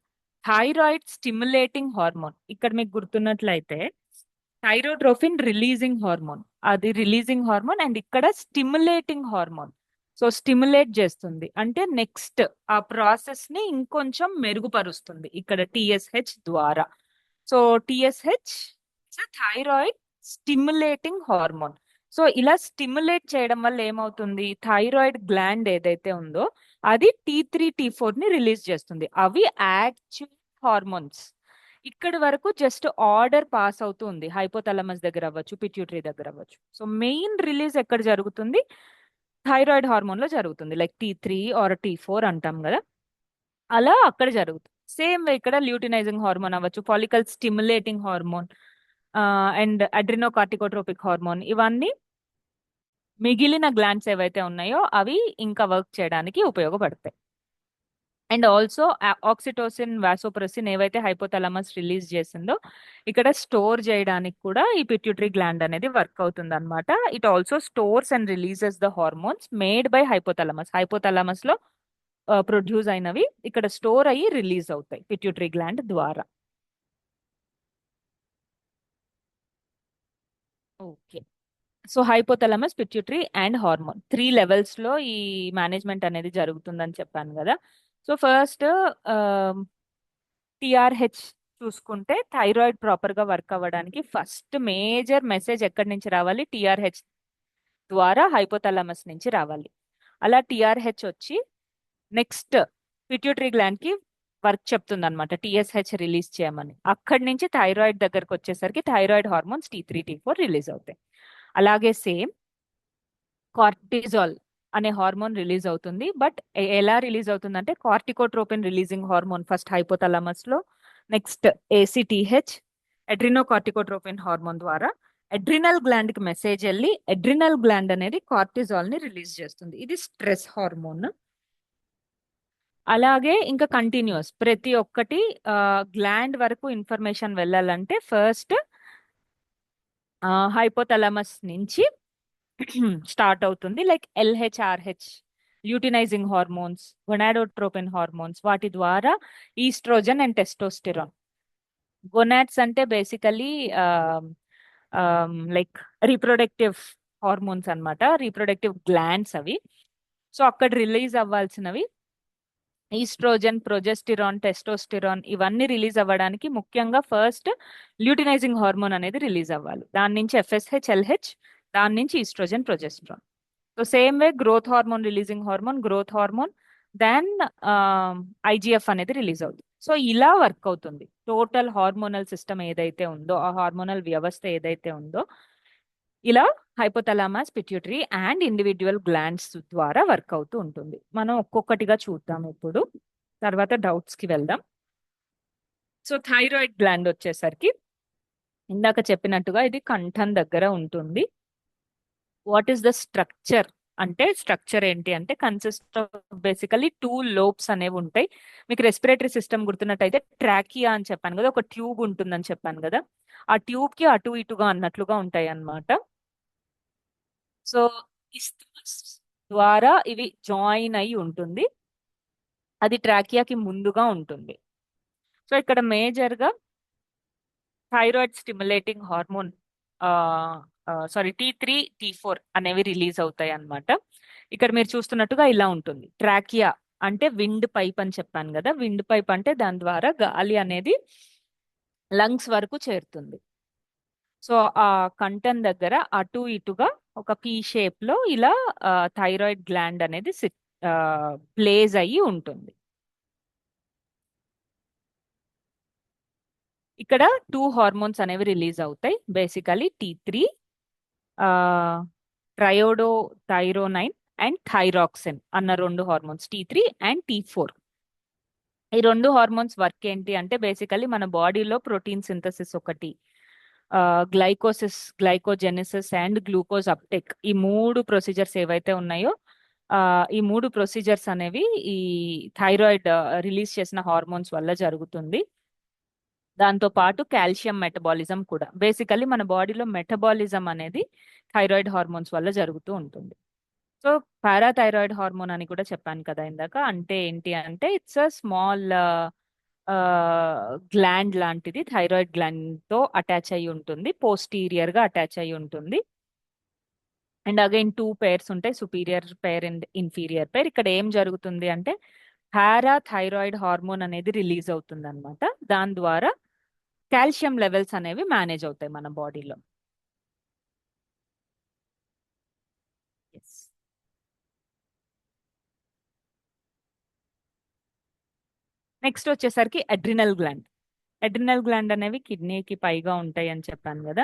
థైరాయిడ్ స్టిమ్యులేటింగ్ హార్మోన్, ఇక్కడ మీకు గుర్తున్నట్లయితే థైరోట్రోఫిన్ రిలీజింగ్ హార్మోన్, అది రిలీజింగ్ హార్మోన్. అండ్ ఇక్కడ స్టిమ్యులేటింగ్ హార్మోన్, సో స్టిమ్యులేట్ చేస్తుంది అంటే నెక్స్ట్ ఆ ప్రాసెస్ ని ఇంకొంచెం మెరుగుపరుస్తుంది ఇక్కడ టిఎస్హెచ్ ద్వారా. So TSH thyroid stimulating hormone. So ఇలా స్టిమ్యులేట్ చేయడం వల్ల ఏమవుతుంది, థైరాయిడ్ గ్లాండ్ ఏదైతే ఉందో అది T3 T4 ని రిలీజ్ చేస్తుంది. అవి యాక్చువల్ హార్మోన్స్. ఇక్కడి వరకు జస్ట్ ఆర్డర్ పాస్ అవుతుంది, హైపోథాలమస్ దగ్గర అవ్వచ్చు, పిట్యూటరీ దగ్గర అవ్వచ్చు. సో మెయిన్ రిలీజ్ ఎక్కడ జరుగుతుంది, థైరాయిడ్ హార్మోన్ లో జరుగుతుంది, లైక్ T3 ఆర్ T4 అంటాం కదా, అలా అక్కడ జరుగుతుంది. సేమ్ వే ఇక్కడ ల్యూటినైజింగ్ హార్మోన్ అవ్వచ్చు, follicle stimulating hormone and adrenocorticotropic hormone, ఇవన్నీ మిగిలిన గ్లాండ్స్ ఏవైతే ఉన్నాయో అవి ఇంకా వర్క్ చేయడానికి ఉపయోగపడతాయి. అండ్ ఆల్సో ఆక్సిటోసిన్, వాసోప్రెసిన్ ఏవైతే హైపోథాలమస్ రిలీజ్ చేసిందో ఇక్కడ స్టోర్ చేయడానికి కూడా ఈ పిట్యూటరీ గ్లాండ్ అనేది వర్క్ అవుతుంది అనమాట. It also stores and releases the hormones made by hypothalamus. Hypothalamus లో ప్రొడ్యూస్ అయినవి ఇక్కడ స్టోర్ అయ్యి రిలీజ్ అవుతాయి పిట్యూటరీ గ్లాండ్ ద్వారా. Okay, so hypothalamus, pituitary and hormone 3 levels లో ఈ మేనేజ్మెంట్ అనేది జరుగుతుందని చెప్పాను కదా. సో ఫస్ట్ టిఆర్హెచ్ చూసుకుంటే, థైరాయిడ్ ప్రాపర్ గా వర్క్ అవ్వడానికి ఫస్ట్ మేజర్ మెసేజ్ ఎక్కడి నుంచి రావాలి, టిఆర్హెచ్ ద్వారా హైపోథాలమస్ నుంచి రావాలి. అలా టిఆర్హెచ్ వచ్చి నెక్స్ట్ పిట్యూటరీ గ్లాండ్ కి వర్క్ చెప్తుంది అనమాట, టిఎస్హెచ్ రిలీజ్ చేయమని. అక్కడి నుంచి థైరాయిడ్ దగ్గరకు వచ్చేసరికి thyroid hormones T3 T4 release అవుతాయి. అలాగే సేమ్ కార్టిజాల్ అనే హార్మోన్ రిలీజ్ అవుతుంది. బట్ ఎలా రిలీజ్ అవుతుంది అంటే, corticotropin releasing hormone first hypothalamus లో, నెక్స్ట్ ఏసీటీహెచ్ అడ్రినోకార్టికోట్రోపిన్ హార్మోన్ ద్వారా అడ్రినల్ గ్లాండ్ కి మెసేజ్ వెళ్ళి అడ్రినల్ గ్లాండ్ అనేది కార్టిజాల్ ని రిలీజ్ చేస్తుంది. ఇది స్ట్రెస్ హార్మోన్. అలాగే ఇంకా కంటిన్యూస్ ప్రతి ఒక్కటి గ్లాండ్ వరకు ఇన్ఫర్మేషన్ వెళ్ళాలంటే ఫస్ట్ హైపోథాలమస్ నుంచి స్టార్ట్ అవుతుంది. Like LHRH, luteinizing hormones, gonadotropin hormones, వాటి ద్వారా ఈస్ట్రోజన్ అండ్ టెస్టోస్టెరాన్. గొనాడ్స్ అంటే బేసికలీ లైక్ రీప్రొడక్టివ్ హార్మోన్స్ అన్నమాట, రీప్రొడక్టివ్ గ్లాండ్స్ అవి. సో అక్కడ రిలీజ్ అవ్వాల్సినవి ఈస్ట్రోజన్, ప్రొజెస్టిరాన్, టెస్టోస్టెరాన్, ఇవన్నీ రిలీజ్ అవ్వడానికి ముఖ్యంగా ఫస్ట్ ల్యూటినైజింగ్ హార్మోన్ అనేది రిలీజ్ అవ్వాలి. దాని నుంచి ఎఫ్ఎస్హెచ్, ఎల్హెచ్, దాని నుంచి oestrogen, progesterone. So same way growth hormone releasing hormone, growth hormone, then IGF అనేది రిలీజ్ అవుతుంది. సో ఇలా వర్క్ అవుతుంది టోటల్ హార్మోనల్ సిస్టమ్ ఏదైతే ఉందో, ఆ హార్మోనల్ వ్యవస్థ ఏదైతే ఉందో, ఇలా hypothalamus, pituitary and individual glands ద్వారా వర్క్ అవుతూ ఉంటుంది. మనం ఒక్కొక్కటిగా చూద్దాం ఇప్పుడు, తర్వాత డౌట్స్ కి వెళ్దాం. సో థైరాయిడ్ గ్లాండ్ వచ్చేసరికి ఇందాక చెప్పినట్టుగా ఇది కంఠం దగ్గర ఉంటుంది. వాట్ ఈస్ ద స్ట్రక్చర్ అంటే, స్ట్రక్చర్ ఏంటి అంటే కన్సిస్ట్ ఆఫ్ బేసికలీ 2 లోబ్స్ అనేవి ఉంటాయి. మీకు రెస్పిరేటరీ సిస్టమ్ గుర్తున్నట్టయితే ట్రాకియా అని చెప్పాను కదా, ఒక ట్యూబ్ ఉంటుందని చెప్పాను కదా, ఆ ట్యూబ్ కి అటు ఇటుగా అన్నట్లుగా ఉంటాయి అన్నమాట. సో ఇస్థమస్ ద్వారా ఇవి జాయిన్ అయి ఉంటుంది, అది ట్రాకియాకి ముందుగా ఉంటుంది. సో ఇక్కడ మేజర్ గా thyroid stimulating hormone T3 T4 అనేవి రిలీజ్ అవుతాయి అన్నమాట. ఇక్కడ మీరు చూస్తున్నట్టుగా ఇలా ఉంటుంది. ట్రాకియా అంటే విండ్ పైప్ అని చెప్పాను కదా, విండ్ పైప్ అంటే దాని ద్వారా గాలి అనేది లంగ్స్ వరకు చేరుతుంది. సో ఆ కంఠం దగ్గర అటు ఇటుగా ఒక పీ షేప్ లో ఇలా థైరాయిడ్ గ్లాండ్ అనేది ప్లేస్ అయ్యి ఉంటుంది. ఇక్కడ 2 హార్మోన్స్ అనేవి రిలీజ్ అవుతాయి, బేసికలీ T3 ట్రయోడోథైరోనైన్ అండ్ థైరాక్సిన్ అన్న 2 హార్మోన్స్, T3 అండ్ T4. ఈ 2 హార్మోన్స్ వర్క్ ఏంటి అంటే, బేసికలీ మన బాడీలో ప్రోటీన్ సింథసిస్ ఒకటి, గ్లైకోసిస్, గ్లైకోజెనిసిస్ అండ్ గ్లూకోజ్ అప్టేక్, ఈ 3 ప్రొసీజర్స్ ఏవైతే ఉన్నాయో ఈ 3 ప్రొసీజర్స్ అనేవి ఈ థైరాయిడ్ రిలీజ్ చేసిన హార్మోన్స్ వల్ల జరుగుతుంది. దాంతో పాటు కాల్షియం మెటబాలిజం కూడా. బేసికల్లీ మన బాడీలో మెటబాలిజం అనేది థైరాయిడ్ హార్మోన్స్ వల్ల జరుగుతూ ఉంటుంది. సో పారాథైరాయిడ్ హార్మోన్ అని కూడా చెప్పాను కదా ఇందాక. అంటే ఏంటి అంటే ఇట్స్ అ స్మాల్ గ్లాండ్ లాంటిది, థైరాయిడ్ గ్లాండ్ తో అటాచ్ అయి ఉంటుంది, పోస్టీరియర్ గా అటాచ్ అయి ఉంటుంది. అండ్ అగైన్ 2 pairs ఉంటాయి, సుపీరియర్ పేర్ అండ్ ఇన్ఫీరియర్ పేర్. ఇక్కడ ఏం జరుగుతుంది అంటే పారాథైరాయిడ్ హార్మోన్ అనేది రిలీజ్ అవుతుంది అనమాట. దాని ద్వారా కాల్షియం లెవెల్స్ అనేవి మేనేజ్ అవుతాయి మన బాడీలో. నెక్స్ట్ వచ్చేసరికి అడ్రినల్ గ్లాండ్. అడ్రినల్ గ్లాండ్ అనేవి కిడ్నీకి పైగా ఉంటాయి అని చెప్పాను కదా.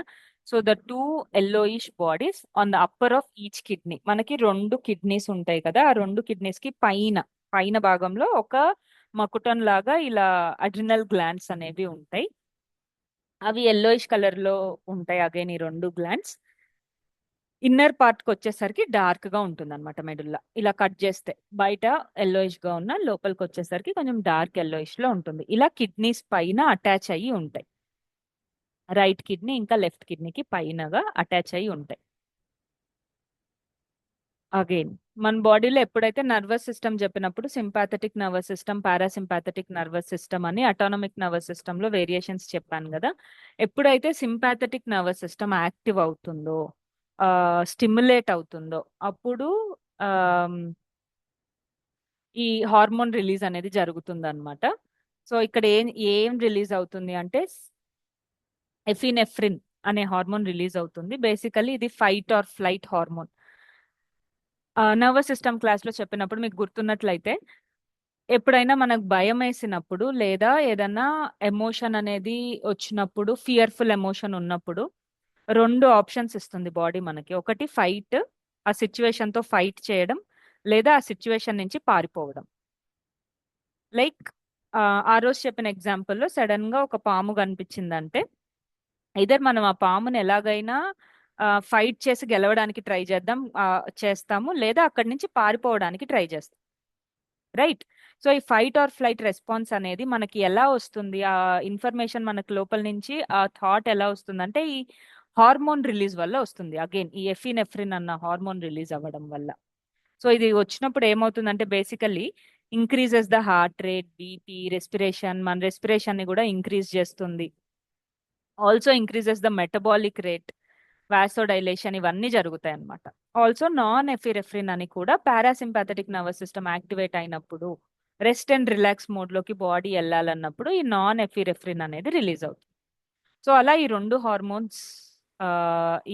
So the 2 yellowish bodies on the upper of each kidney. మనకి 2 కిడ్నీస్ ఉంటాయి కదా, ఆ 2 కిడ్నీస్ కి పైన భాగంలో ఒక మకుటం లాగా ఇలా అడ్రినల్ గ్లాండ్స్ అనేవి ఉంటాయి. అవి yellowish కలర్ లో ఉంటాయి అగైన్ ఈ 2 గ్లాండ్స్. ఇన్నర్ పార్ట్ కి వచ్చేసరికి డార్క్ గా ఉంటుంది అనమాట మెడుల్లా. ఇలా కట్ చేస్తే బయట yellowish గా ఉన్న, లోపలికి వచ్చేసరికి కొంచెం డార్క్ yellowish లో ఉంటుంది. ఇలా కిడ్నీస్ పైన అటాచ్ అయ్యి ఉంటాయి. రైట్ కిడ్నీ ఇంకా లెఫ్ట్ కిడ్నీకి పైనగా అటాచ్ అయ్యి ఉంటాయి. అగైన్ మన బాడీలో ఎప్పుడైతే నర్వస్ సిస్టమ్ చెప్పినప్పుడు sympathetic nervous system, parasympathetic nervous system అని అటానమిక్ నర్వస్ సిస్టమ్ లో వేరియేషన్స్ చెప్పాను కదా. ఎప్పుడైతే సింపాథెటిక్ నర్వస్ సిస్టమ్ యాక్టివ్ అవుతుందో, స్టిమ్యులేట్ అవుతుందో, అప్పుడు ఈ హార్మోన్ రిలీజ్ అనేది జరుగుతుంది అనమాట. సో ఇక్కడ ఏం రిలీజ్ అవుతుంది అంటే ఎఫినెఫ్రిన్ అనే హార్మోన్ రిలీజ్ అవుతుంది. బేసికల్లీ ఇది fight or flight hormone. Nervous system class లో చెప్పినప్పుడు మీకు గుర్తున్నట్లయితే, ఎప్పుడైనా మనకు భయం వేసినప్పుడు లేదా ఏదైనా ఎమోషన్ అనేది వచ్చినప్పుడు, ఫియర్ఫుల్ ఎమోషన్ ఉన్నప్పుడు 2 ఆప్షన్స్ ఇస్తుంది బాడీ మనకి. ఒకటి ఫైట్, ఆ సిచ్యువేషన్ తో ఫైట్ చేయడం, లేదా ఆ సిచ్యువేషన్ నుంచి పారిపోవడం. లైక్ ఆ రోజు చెప్పిన ఎగ్జాంపుల్లో సడన్ గా ఒక పాము కనిపించిందంటే, ఇదర్ మనం ఆ పాముని ఎలాగైనా ఫైట్ చేసి గెలవడానికి ట్రై చేస్తాము, లేదా అక్కడి నుంచి పారిపోవడానికి ట్రై చేస్తాం, రైట్? సో ఈ ఫైట్ ఆర్ ఫ్లైట్ రెస్పాన్స్ అనేది మనకి ఎలా వస్తుంది, ఆ ఇన్ఫర్మేషన్ మనకి లోపల నుంచి ఆ థాట్ ఎలా వస్తుందంటే ఈ హార్మోన్ రిలీజ్ వల్ల వస్తుంది. అగైన్ ఈ ఎఫినెఫ్రిన్ అన్న హార్మోన్ రిలీజ్ అవ్వడం వల్ల. సో ఇది వచ్చినప్పుడు ఏమవుతుందంటే basically increases the heart rate, BP, respiration, మన రెస్పిరేషన్ ని కూడా ఇంక్రీజ్ చేస్తుంది. Also increases the metabolic rate, vasodilation, ఇవన్నీ జరుగుతాయి అన్నమాట. ఆల్సో నాన్ ఎఫిరెఫ్రిన్ అని కూడా పారాసింపాథెటిక్ నర్వస్ సిస్టమ్ యాక్టివేట్ అయినప్పుడు, రెస్ట్ అండ్ రిలాక్స్ మోడ్ లోకి బాడీ వెళ్ళాలన్నప్పుడు ఈ నాన్ ఎఫిరెఫ్రిన్ అనేది రిలీజ్ అవుతుంది. సో అలా ఈ 2 హార్మోన్స్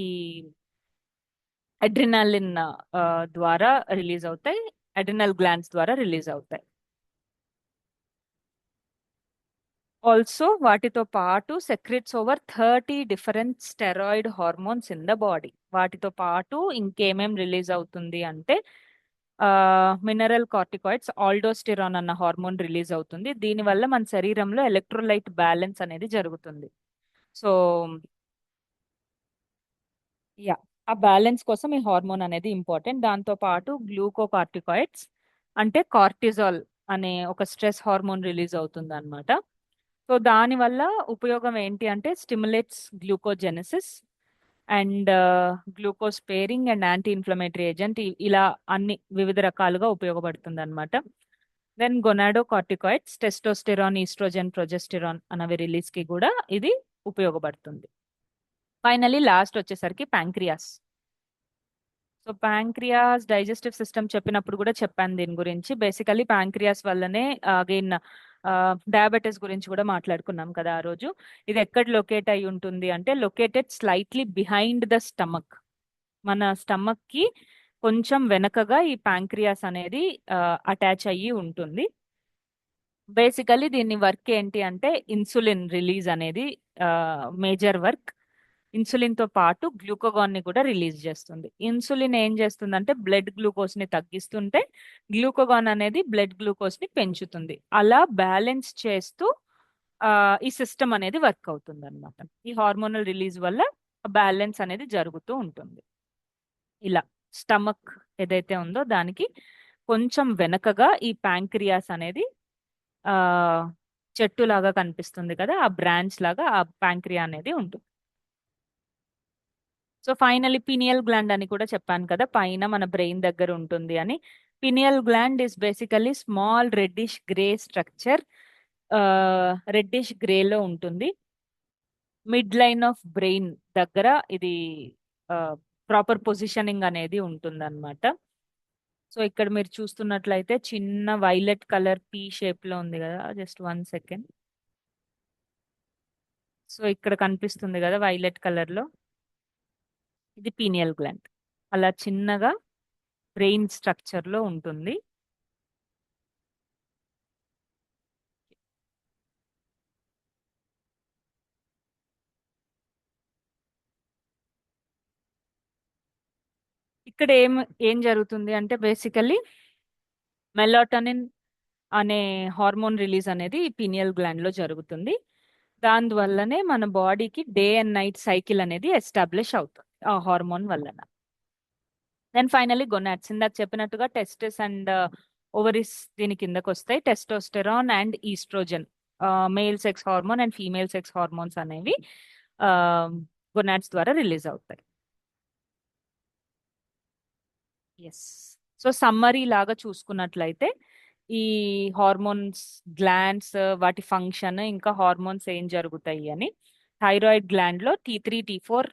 ఈ అడ్రినాలిన్ ద్వారా రిలీజ్ అవుతాయి, అడ్రినల్ గ్లాండ్స్ ద్వారా రిలీజ్ అవుతాయి. ఆల్సో వాటితో పాటు secretes over 30 different steroid hormones in the body. వాటితో పాటు ఇంకేమేం రిలీజ్ అవుతుంది అంటే మినరల్ కార్టికాయిడ్స్, ఆల్డోస్టిరాన్ అన్న హార్మోన్ రిలీజ్ అవుతుంది. దీనివల్ల మన శరీరంలో ఎలక్ట్రోలైట్ బ్యాలెన్స్ అనేది జరుగుతుంది. సో యా, ఆ బ్యాలెన్స్ కోసం ఈ హార్మోన్ అనేది ఇంపార్టెంట్. దాంతో పాటు గ్లూకోకార్టికాయిడ్స్ అంటే కార్టిజాల్ అనే ఒక స్ట్రెస్ హార్మోన్ రిలీజ్ అవుతుంది అనమాట. సో దానివల్ల ఉపయోగం ఏంటి అంటే stimulates gluconeogenesis and glucose sparing and anti inflammatory agent, ఇలా అన్ని వివిధ రకాలుగా ఉపయోగపడుతుంది అనమాట. Then gonadocorticoids testosterone, estrogen, progesterone అనేవి రిలీజ్ కి కూడా ఇది ఉపయోగపడుతుంది. ఫైనలీ లాస్ట్ వచ్చేసరికి pancreas. So pancreas digestive system చెప్పినప్పుడు కూడా చెప్పాను దీని గురించి. బేసికలీ ప్యాంక్రియాస్ వల్లనే అగైన్ డయాబెటీస్ గురించి కూడా మాట్లాడుకున్నాం కదా ఆ రోజు. ఇది ఎక్కడ లొకేట్ అయి ఉంటుంది అంటే located slightly behind the stomach. మన స్టమక్ కి కొంచెం వెనకగా ఈ ప్యాంక్రియాస్ అనేది అటాచ్ అయ్యి ఉంటుంది. బేసికలీ దీని వర్క్ ఏంటి అంటే ఇన్సులిన్ రిలీజ్ అనేది మేజర్ వర్క్. ఇన్సులిన్ తో పాటు గ్లూకోగాన్ ని కూడా రిలీజ్ చేస్తుంది. ఇన్సులిన్ ఏం చేస్తుందంటే బ్లడ్ గ్లూకోజ్ ని తగ్గిస్తుంటే, గ్లూకోగాన్ అనేది బ్లడ్ గ్లూకోజ్ ని పెంచుతుంది. అలా బ్యాలెన్స్ చేస్తూ ఈ సిస్టమ్ అనేది వర్క్ అవుతుంది అనమాట. ఈ హార్మోనల్ రిలీజ్ వల్ల బ్యాలెన్స్ అనేది జరుగుతూ ఉంటుంది. ఇలా స్టమక్ ఏదైతే ఉందో దానికి కొంచెం వెనకగా ఈ ప్యాంక్రియాస్ అనేది ఆ చెట్టు లాగా కనిపిస్తుంది కదా, ఆ బ్రాంచ్ లాగా ఆ ప్యాంక్రియా అనేది ఉంటుంది. సో ఫైనలీ పినియల్ గ్లాండ్ అని కూడా చెప్పాను కదా, పైన మన బ్రెయిన్ దగ్గర ఉంటుంది అని. Pineal gland is basically small reddish grey structure, reddish గ్రేలో ఉంటుంది. మిడ్ లైన్ ఆఫ్ బ్రెయిన్ దగ్గర ఇది ప్రాపర్ పొజిషనింగ్ అనేది ఉంటుందన్నమాట. సో ఇక్కడ మీరు చూస్తున్నట్లయితే చిన్న వైలెట్ కలర్ పీ షేప్ లో ఉంది కదా, జస్ట్ 1 సెకండ్. సో ఇక్కడ కనిపిస్తుంది కదా వైలెట్ కలర్ లో, ఇది పీనియల్ గ్లాండ్. అలా చిన్నగా బ్రెయిన్ స్ట్రక్చర్ లో ఉంటుంది. ఇక్కడ ఏం జరుగుతుంది అంటే బేసికల్లీ మెలాటోనిన్ అనే హార్మోన్ రిలీజ్ అనేది ఈ పీనియల్ గ్లాండ్ లో జరుగుతుంది. దానివల్లనే మన బాడీకి డే అండ్ నైట్ సైకిల్ అనేది ఎస్టాబ్లిష్ అవుతుంది ఆ హార్మోన్ వలన. దెన్ ఫైనలీ గొనాడ్స్, ఇందాక చెప్పినట్టుగా టెస్టిస్ అండ్ ఓవరీస్ దీని కిందకు వస్తాయి. Testosterone and oestrogen, male sex hormone and female sex hormones అనేవి గొనాడ్స్ ద్వారా రిలీజ్ అవుతాయి. ఎస్. సో సమ్మరీ లాగా చూసుకున్నట్లయితే ఈ హార్మోన్స్, గ్లాండ్స్, వాటి ఫంక్షన్, ఇంకా హార్మోన్స్ ఏం జరుగుతాయి అని. థైరాయిడ్ గ్లాండ్ లో T3, T4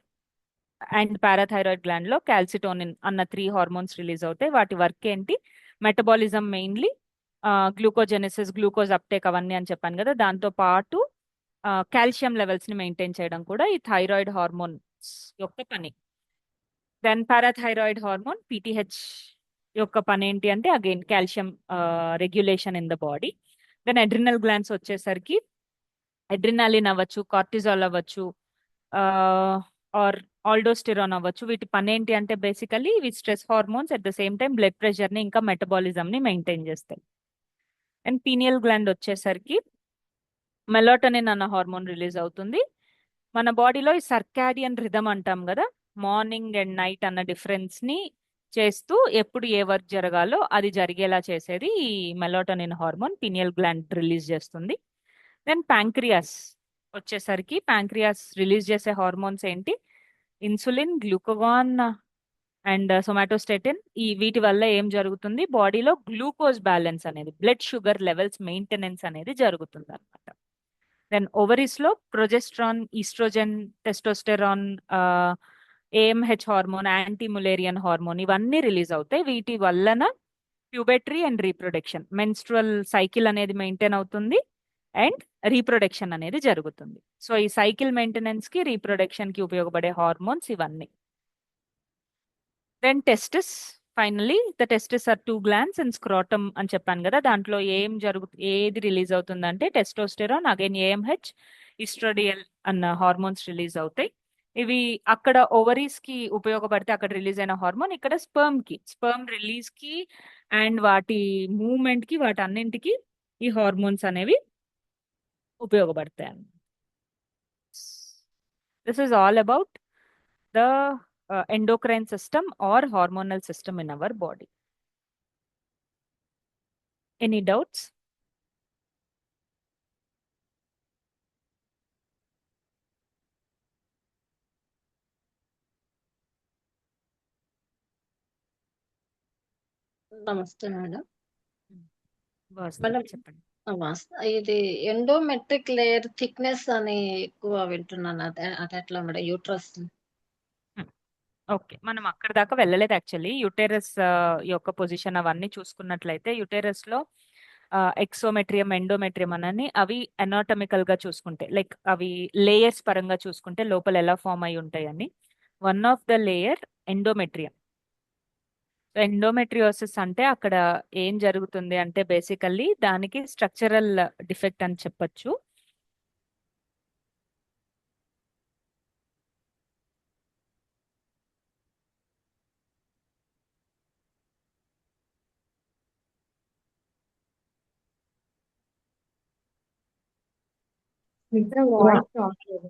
and parathyroid gland లో క్యాల్సిటోనిన్ అన్న 3 హార్మోన్స్ రిలీజ్ అవుతాయి. వాటి వర్క్ ఏంటి? Metabolism mainly, glucogenesis, glucose uptake అవన్నీ అని చెప్పాను కదా. దాంతో పాటు కాల్షియం లెవెల్స్ ని మెయింటైన్ చేయడం కూడా ఈ థైరాయిడ్ హార్మోన్స్ యొక్క పని. దెన్ పారాథైరాయిడ్ హార్మోన్ PTH యొక్క పని ఏంటి అంటే again calcium regulation in the body. Then adrenal glands వచ్చేసరికి అడ్రినాలిన్ అవ్వచ్చు, కార్టిజాల్ అవ్వచ్చు, ఆర్ ఆల్డోస్టిరాన్ అవ్వచ్చు. వీటి పని ఏంటి అంటే బేసికలీ ఇవి stress hormones, at the same time blood pressure ని ఇంకా మెటబాలిజం ని మెయింటైన్ చేస్తాయి. అండ్ పీనియల్ గ్లాండ్ వచ్చేసరికి మెలాటోనిన్ అన్న హార్మోన్ రిలీజ్ అవుతుంది. మన బాడీలో ఈ సర్కాడియన్ రిథమ్ అంటాం కదా, మార్నింగ్ అండ్ నైట్ అన్న డిఫరెన్స్ ని చేస్తూ ఎప్పుడు ఏ వర్క్ జరగాలో అది జరిగేలా చేసేది ఈ melatonin hormone pineal gland release చేస్తుంది. దెన్ ప్యాంక్రియాస్ వచ్చేసరికి ప్యాంక్రియాస్ రిలీజ్ చేసే హార్మోన్స్ ఏంటి? Insulin, glucagon and somatostatin. వీటి వల్ల ఏం జరుగుతుంది? బాడీలో గ్లూకోజ్ బ్యాలెన్స్ అనేది, బ్లడ్ షుగర్ లెవెల్స్ మెయింటెనెన్స్ అనేది జరుగుతుంది అనమాట. దెన్ ఓవరీస్ లో progesterone, estrogen, testosterone, AMH hormone, anti Mullerian hormone ఇవన్నీ రిలీజ్ అవుతాయి. వీటి వలన ప్యూబెటరీ అండ్ రీప్రొడక్షన్, మెన్స్ట్రువల్ సైకిల్ అనేది మెయింటైన్ అవుతుంది అండ్ రీప్రొడక్షన్ అనేది జరుగుతుంది. సో ఈ సైకిల్ మెయింటెనెన్స్ కి, రీప్రొడక్షన్ కి ఉపయోగపడే హార్మోన్స్ ఇవన్నీ. Then testis, finally the testis are 2 glands and scrotum అని చెప్పాను కదా. దాంట్లో ఏది రిలీజ్ అవుతుందంటే టెస్టోస్టెరాన్, అగైన్ AMH, ఈస్ట్రోడియల్ అన్న హార్మోన్స్ రిలీజ్ అవుతాయి. ఇవి అక్కడ ఓవరీస్ కి ఉపయోగపడితే అక్కడ రిలీజ్ అయిన హార్మోన్ ఇక్కడ స్పర్మ్ రిలీజ్ కి అండ్ వాటి మూవ్మెంట్ కి, వాటి అన్నింటికి ఈ హార్మోన్స్ అనేవి ఉపయోగపడతాయి. This is all about the endocrine system or hormonal system in our body. Any doubts? నమస్తే మేడం. వాస్తు మేడం చెప్పండి. ఇది ఎండోమెట్రిక్ లేయర్ థిక్నెస్ అని ఎక్కువ వింటున్నాను. అది ఎట్లా మేడం? యూట్రస్ ఓకే, మనం అక్కడ దాకా వెళ్ళలేదు యాక్చువల్లీ. యుటెరస్ యొక్క పొజిషన్ అవన్నీ చూసుకున్నట్లయితే యుటెరస్ లో ఎక్సోమెట్రియం, ఎండోమెట్రియం అని అవి అనాటమికల్ గా చూసుకుంటే, లైక్ అవి లేయర్స్ పరంగా చూసుకుంటే లోపల ఎలా ఫామ్ అయి ఉంటాయని. One of the layer endometrium. Endometriosis అంటే అక్కడ ఏం జరుగుతుంది అంటే బేసికల్లీ దానికి స్ట్రక్చరల్ డిఫెక్ట్ అని చెప్పొచ్చు. నిజం వాయిస్ రావట్లేదు.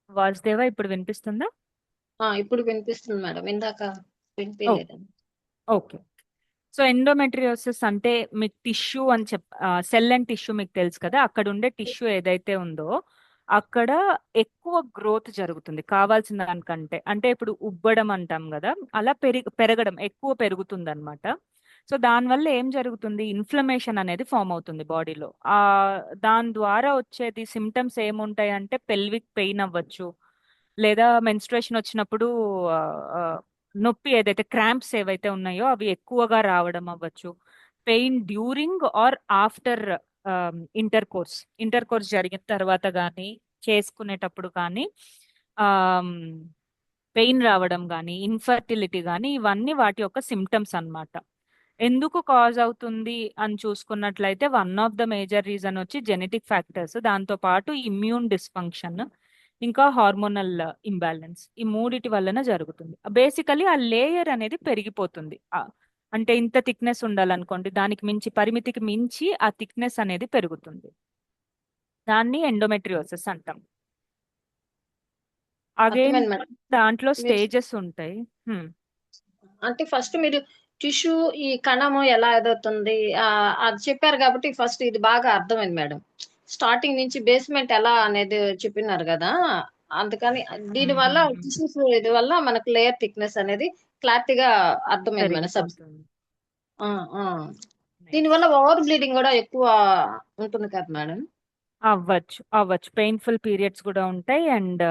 వాసుదేవ ఇప్పుడు వినిపిస్తుందా? ఇప్పుడు వినిపిస్తుంది మేడం, ఇందాక ఓ వినిపించలేదండి. ఓకే. సో ఎండోమెట్రియోసిస్ అంటే మీకు టిష్యూ అని సెల్ అండ్ టిష్యూ మీకు తెలుసు కదా, అక్కడ ఉండే టిష్యూ ఏదైతే ఉందో అక్కడ ఎక్కువ గ్రోత్ జరుగుతుంది కావాల్సిన దానికంటే. అంటే ఇప్పుడు ఉబ్బడం అంటాం కదా, అలా పెరగడం ఎక్కువ పెరుగుతుంది అనమాట. సో దానివల్ల ఏం జరుగుతుంది, ఇన్ఫ్లమేషన్ అనేది ఫామ్ అవుతుంది బాడీలో. దాని ద్వారా వచ్చేది సిమ్టమ్స్ ఏముంటాయి అంటే పెల్విక్ పెయిన్ అవ్వచ్చు, లేదా మెన్స్ట్రుయేషన్ వచ్చినప్పుడు ఆ, ఆ, నొప్పి ఏదైతే క్రాంప్స్ ఏవైతే ఉన్నాయో అవి ఎక్కువగా రావడం అవ్వచ్చు, pain during or after intercourse జరిగిన తర్వాత కానీ చేసుకునేటప్పుడు కానీ పెయిన్ రావడం కానీ ఇన్ఫర్టిలిటీ కానీ, ఇవన్నీ వాటి యొక్క సిమ్టమ్స్ అన్నమాట. ఎందుకు కాజ్ అవుతుంది అని చూసుకున్నట్లయితే one of the major reason వచ్చి జెనెటిక్ ఫ్యాక్టర్స్, దాంతో పాటు ఇమ్యూన్ డిస్ఫంక్షన్, ఇంకా హార్మోనల్ ఇంబ్యాలెన్స్. ఈ మూడిటి వలన జరుగుతుంది. బేసికలీ ఆ లేయర్ అనేది పెరిగిపోతుంది. అంటే ఇంత థిక్నెస్ ఉండాలనుకోండి, దానికి మించి పరిమితికి మించి ఆ థిక్నెస్ అనేది పెరుగుతుంది. దాన్ని ఎండోమెట్రియోసిస్ అంటాం. అగైన్ అర్థమైంది మేడం. దాంట్లో మీరు స్టేజెస్ ఉంటాయి. అంటే ఫస్ట్ మీరు టిష్యూ ఈ కణము ఎలా ఎదుగుతుంది అది చెప్పారు కాబట్టి ఫస్ట్ ఇది బాగా అర్థమైంది మేడం. స్టార్టింగ్ నుంచి బేస్మెంట్ ఎలా అనేది చెప్పినారు కదా, అందుకని దీని వల్ల టిష్యూస్ ఇది వల్ల మనకు లేయర్ థిక్నెస్ అనేది క్లారిటీగా అర్థమైంది మేడం. పెరిగిపోతుంది. దీని వల్ల ఓవర్ బ్లీడింగ్ కూడా ఎక్కువ ఉంటుంది కదా మేడం. అవ్వచ్చు పెయిన్ఫుల్ పీరియడ్స్ కూడా ఉంటాయి, and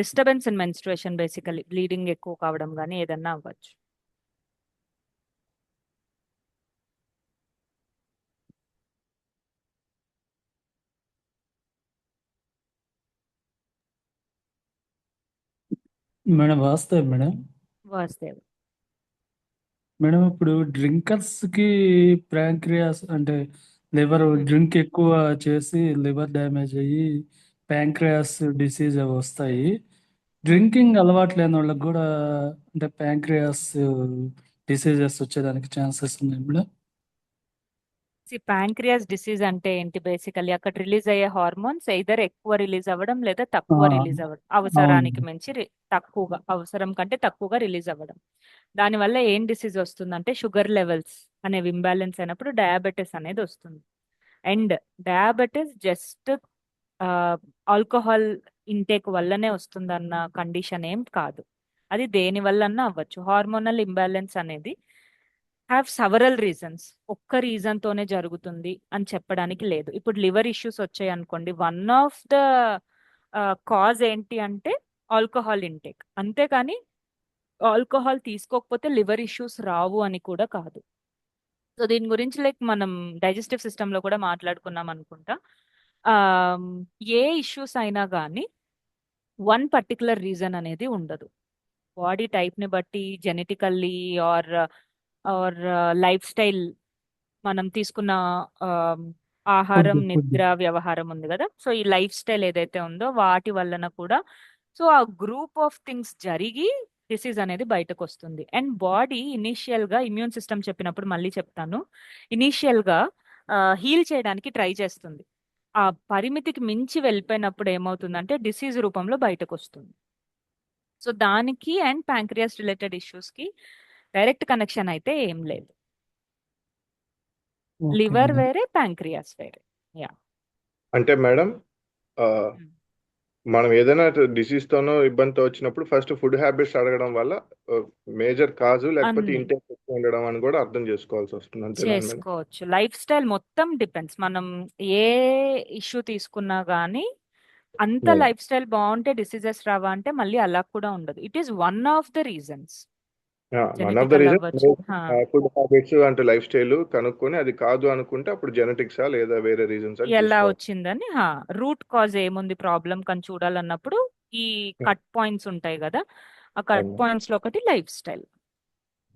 disturbance in menstruation, basically bleeding ఎక్కువ కావడం కానీ ఏదన్నా అవ్వచ్చు. మేడం వాస్తవం మేడం. వాసుదేవ్, మేడం ఇప్పుడు డ్రింకర్స్ కి ప్యాంక్రియాస్ అంటే లివర్ డ్రింక్ ఎక్కువ చేసి లివర్ డ్యామేజ్ అయ్యి ప్యాంక్రియాస్ డిసీజ్ అవి వస్తాయి. డ్రింకింగ్ అలవాటు లేని వాళ్ళకి కూడా అంటే ప్యాంక్రియాస్ డిసీజెస్ వచ్చేదానికి ఛాన్సెస్ ఉన్నాయి మేడం. ప్యాంక్రియాస్ డిసీజ్ అంటే ఏంటి, బేసికలీ అక్కడ రిలీజ్ అయ్యే హార్మోన్స్ ఎయిదర్ ఎక్కువ రిలీజ్ అవ్వడం లేదా ఆ, తక్కువ రిలీజ్ అవ్వడం, అవసరానికి అవును. మించి తక్కువగా, అవసరం కంటే తక్కువగా రిలీజ్ అవ్వడం. దానివల్ల ఏం డిసీజ్ వస్తుందంటే షుగర్ లెవెల్స్ అనేవి ఇంబ్యాలెన్స్ అయినప్పుడు డయాబెటీస్ అనేది వస్తుంది. And diabetes just alcohol intake వల్లనే వస్తుందన్న కండిషన్ ఏం కాదు. అది దేని వల్లన్నా అవ్వచ్చు. హార్మోనల్ ఇంబ్యాలెన్స్ అనేది హ్యావ్ సవరల్ రీజన్స్. ఒక్క రీజన్ తోనే జరుగుతుంది అని చెప్పడానికి లేదు. ఇప్పుడు లివర్ ఇష్యూస్ వచ్చాయి అనుకోండి, వన్ ఆఫ్ ద కాజ్ ఏంటి అంటే ఆల్కహాల్ ఇంటేక్, అంతేకాని ఆల్కహాల్ తీసుకోకపోతే లివర్ ఇష్యూస్ రావు అని కూడా కాదు. సో దీని గురించి లైక్ మనం డైజెస్టివ్ సిస్టమ్ లో కూడా మాట్లాడుకున్నాం అనుకుంటా. ఏ ఇష్యూస్ అయినా కానీ వన్ పర్టికులర్ రీజన్ అనేది ఉండదు. బాడీ టైప్ ని బట్టి, genetically or or lifestyle, మనం తీసుకున్న ఆహారం, ఫుడ్ నిద్ర, వ్యవహారం ఉంది కదా, సో ఈ లైఫ్ స్టైల్ ఏదైతే ఉందో వాటి వలన కూడా సో ఆ గ్రూప్ ఆఫ్ థింగ్స్ జరిగి డిసీజ్ అనేది బయటకు వస్తుంది. అండ్ బాడీ ఇనీషియల్ గా, ఇమ్యూన్ సిస్టమ్ చెప్పినప్పుడు మళ్ళీ చెప్తాను, ఇనీషియల్ గా హీల్ చేయడానికి ట్రై చేస్తుంది. ఆ పరిమితికి మించి వెళ్ళిపోయినప్పుడు ఏమవుతుందంటే డిసీజ్ రూపంలో బయటకు వస్తుంది. సో దానికి అండ్ ప్యాంక్రియాస్ రిలేటెడ్ ఇష్యూస్ కి డైరెక్ట్ కనెక్షన్ అయితే ఏం లేదు. Okay liver madam. వేరే, ప్యాంక్రియాస్ వేరే. యా. అంటే మేడం మనం ఏదైనా డిసీజ్ తోనో ఇబ్బందితో వచ్చినప్పుడు ఫస్ట్ ఫుడ్ హ్యాబిట్స్ అడగడం వల్ల మేజర్ కాజు, లేకపోతే అన్ని ఇంటేక్ ఎక్కువ ఉండడం అని కూడా అర్థం చేసుకోవాల్సి వస్తుంది, అంతేనా మేడం? చేసుకోవచ్చు. లైఫ్ స్టైల్ మొత్తం డిపెండ్స్. మనం ఏ ఇష్యూ తీసుకున్నా గానీ అంత మేడం లైఫ్ స్టైల్ బాగుంటే డిసీజెస్ రావా అంటే మళ్ళీ అలా కూడా ఉండదు. It is one of the reasons. One of the genetical reason అవ్వచ్చు. ఫుడ్ హ్యాబిట్స్ అంటే లైఫ్ స్టైల్ కనుక్కొని అది కాదు అనుకుంటే అప్పుడు జెనెటిక్సా లేదా వేరే రీజన్స్ అని ఎలా చూసుకోవాలి. వచ్చిందని రూట్ కాజ్ ఏముంది ప్రాబ్లం కని చూడాలన్నప్పుడు ఈ కట్ పాయింట్స్ ఉంటాయి కదా, ఆ కట్ అవును. పాయింట్స్ లో ఒకటి లైఫ్ స్టైల్.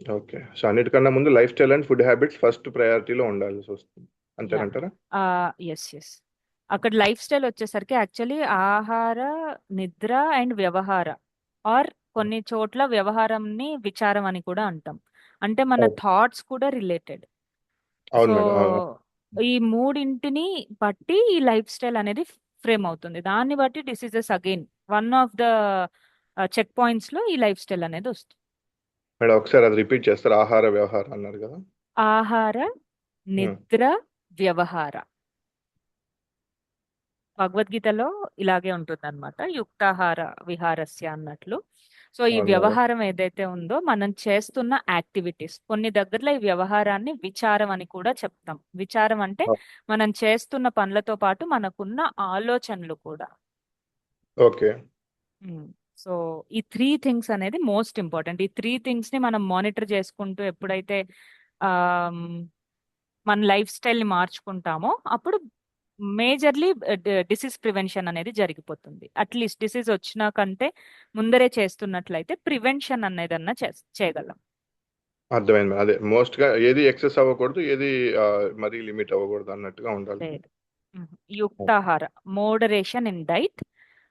ఓకే, సో అన్నిటికన్నా ముందు life style and food habits first ప్రయారిటీలో ఉండాల్సి వస్తుంది, యా. అంతేనంటారా? ఎస్. అక్కడ లైఫ్ స్టైల్ వచ్చేసరికి యాక్చువల్లీ ఆహార, నిద్ర అండ్ వ్యవహార, ఆర్ కొన్ని చోట్ల వ్యవహారంని విచారం అని కూడా అంటాం. అంటే మన ఓకే. థాట్స్ కూడా రిలేటెడ్. అవును సో మేడం. అవును. ఈ మూడింటిని బట్టి ఈ లైఫ్ స్టైల్ అనేది ఫ్రేమ్ అవుతుంది. దాన్ని బట్టి diseases again one of the checkpoints లో ఈ లైఫ్ స్టైల్ అనేది వస్తుంది. మేడం ఒకసారి అది రిపీట్ చేస్తారు, ఆహార వ్యవహారం అన్నారు కదా. ఆహార, నిద్ర, వ్యవహార. భగవద్గీతలో ఇలాగే ఉంటుంది అనమాట, యుక్తాహార విహారస్య అన్నట్లు. సో ఈ అవును మేడం. వ్యవహారం ఏదైతే ఉందో మనం చేస్తున్న యాక్టివిటీస్, కొన్ని దగ్గరలో ఈ వ్యవహారాన్ని విచారం అని కూడా చెప్తాం. విచారం అంటే మనం చేస్తున్న పనులతో పాటు మనకున్న ఆలోచనలు కూడా. ఓకే. సో ఈ 3 థింగ్స్ అనేది మోస్ట్ ఇంపార్టెంట్. ఈ 3 థింగ్స్ ని మనం మానిటర్ చేసుకుంటూ ఎప్పుడైతే ఆమ్, మన లైఫ్ స్టైల్ ని మార్చుకుంటామో అప్పుడు మేజర్లీ డిసీజ్ ప్రివెన్షన్ అనేది జరిగిపోతుంది. అట్లీస్ట్ డిసీజ్ వచ్చినా కంటే ముందరే చేస్తున్నట్లయితే ప్రివెన్షన్ అనేదన్నా చేయగలం. అర్థమైంది మేడం. అదే మోస్ట్ గా ఏది ఎక్సెస్ అవ్వకూడదు, ఏది మరీ లిమిట్ అవ్వకూడదు అన్నట్టుగా ఉండాలి. లేదు. యుక్తాహార, మోడరేషన్ ఇన్ డైట్.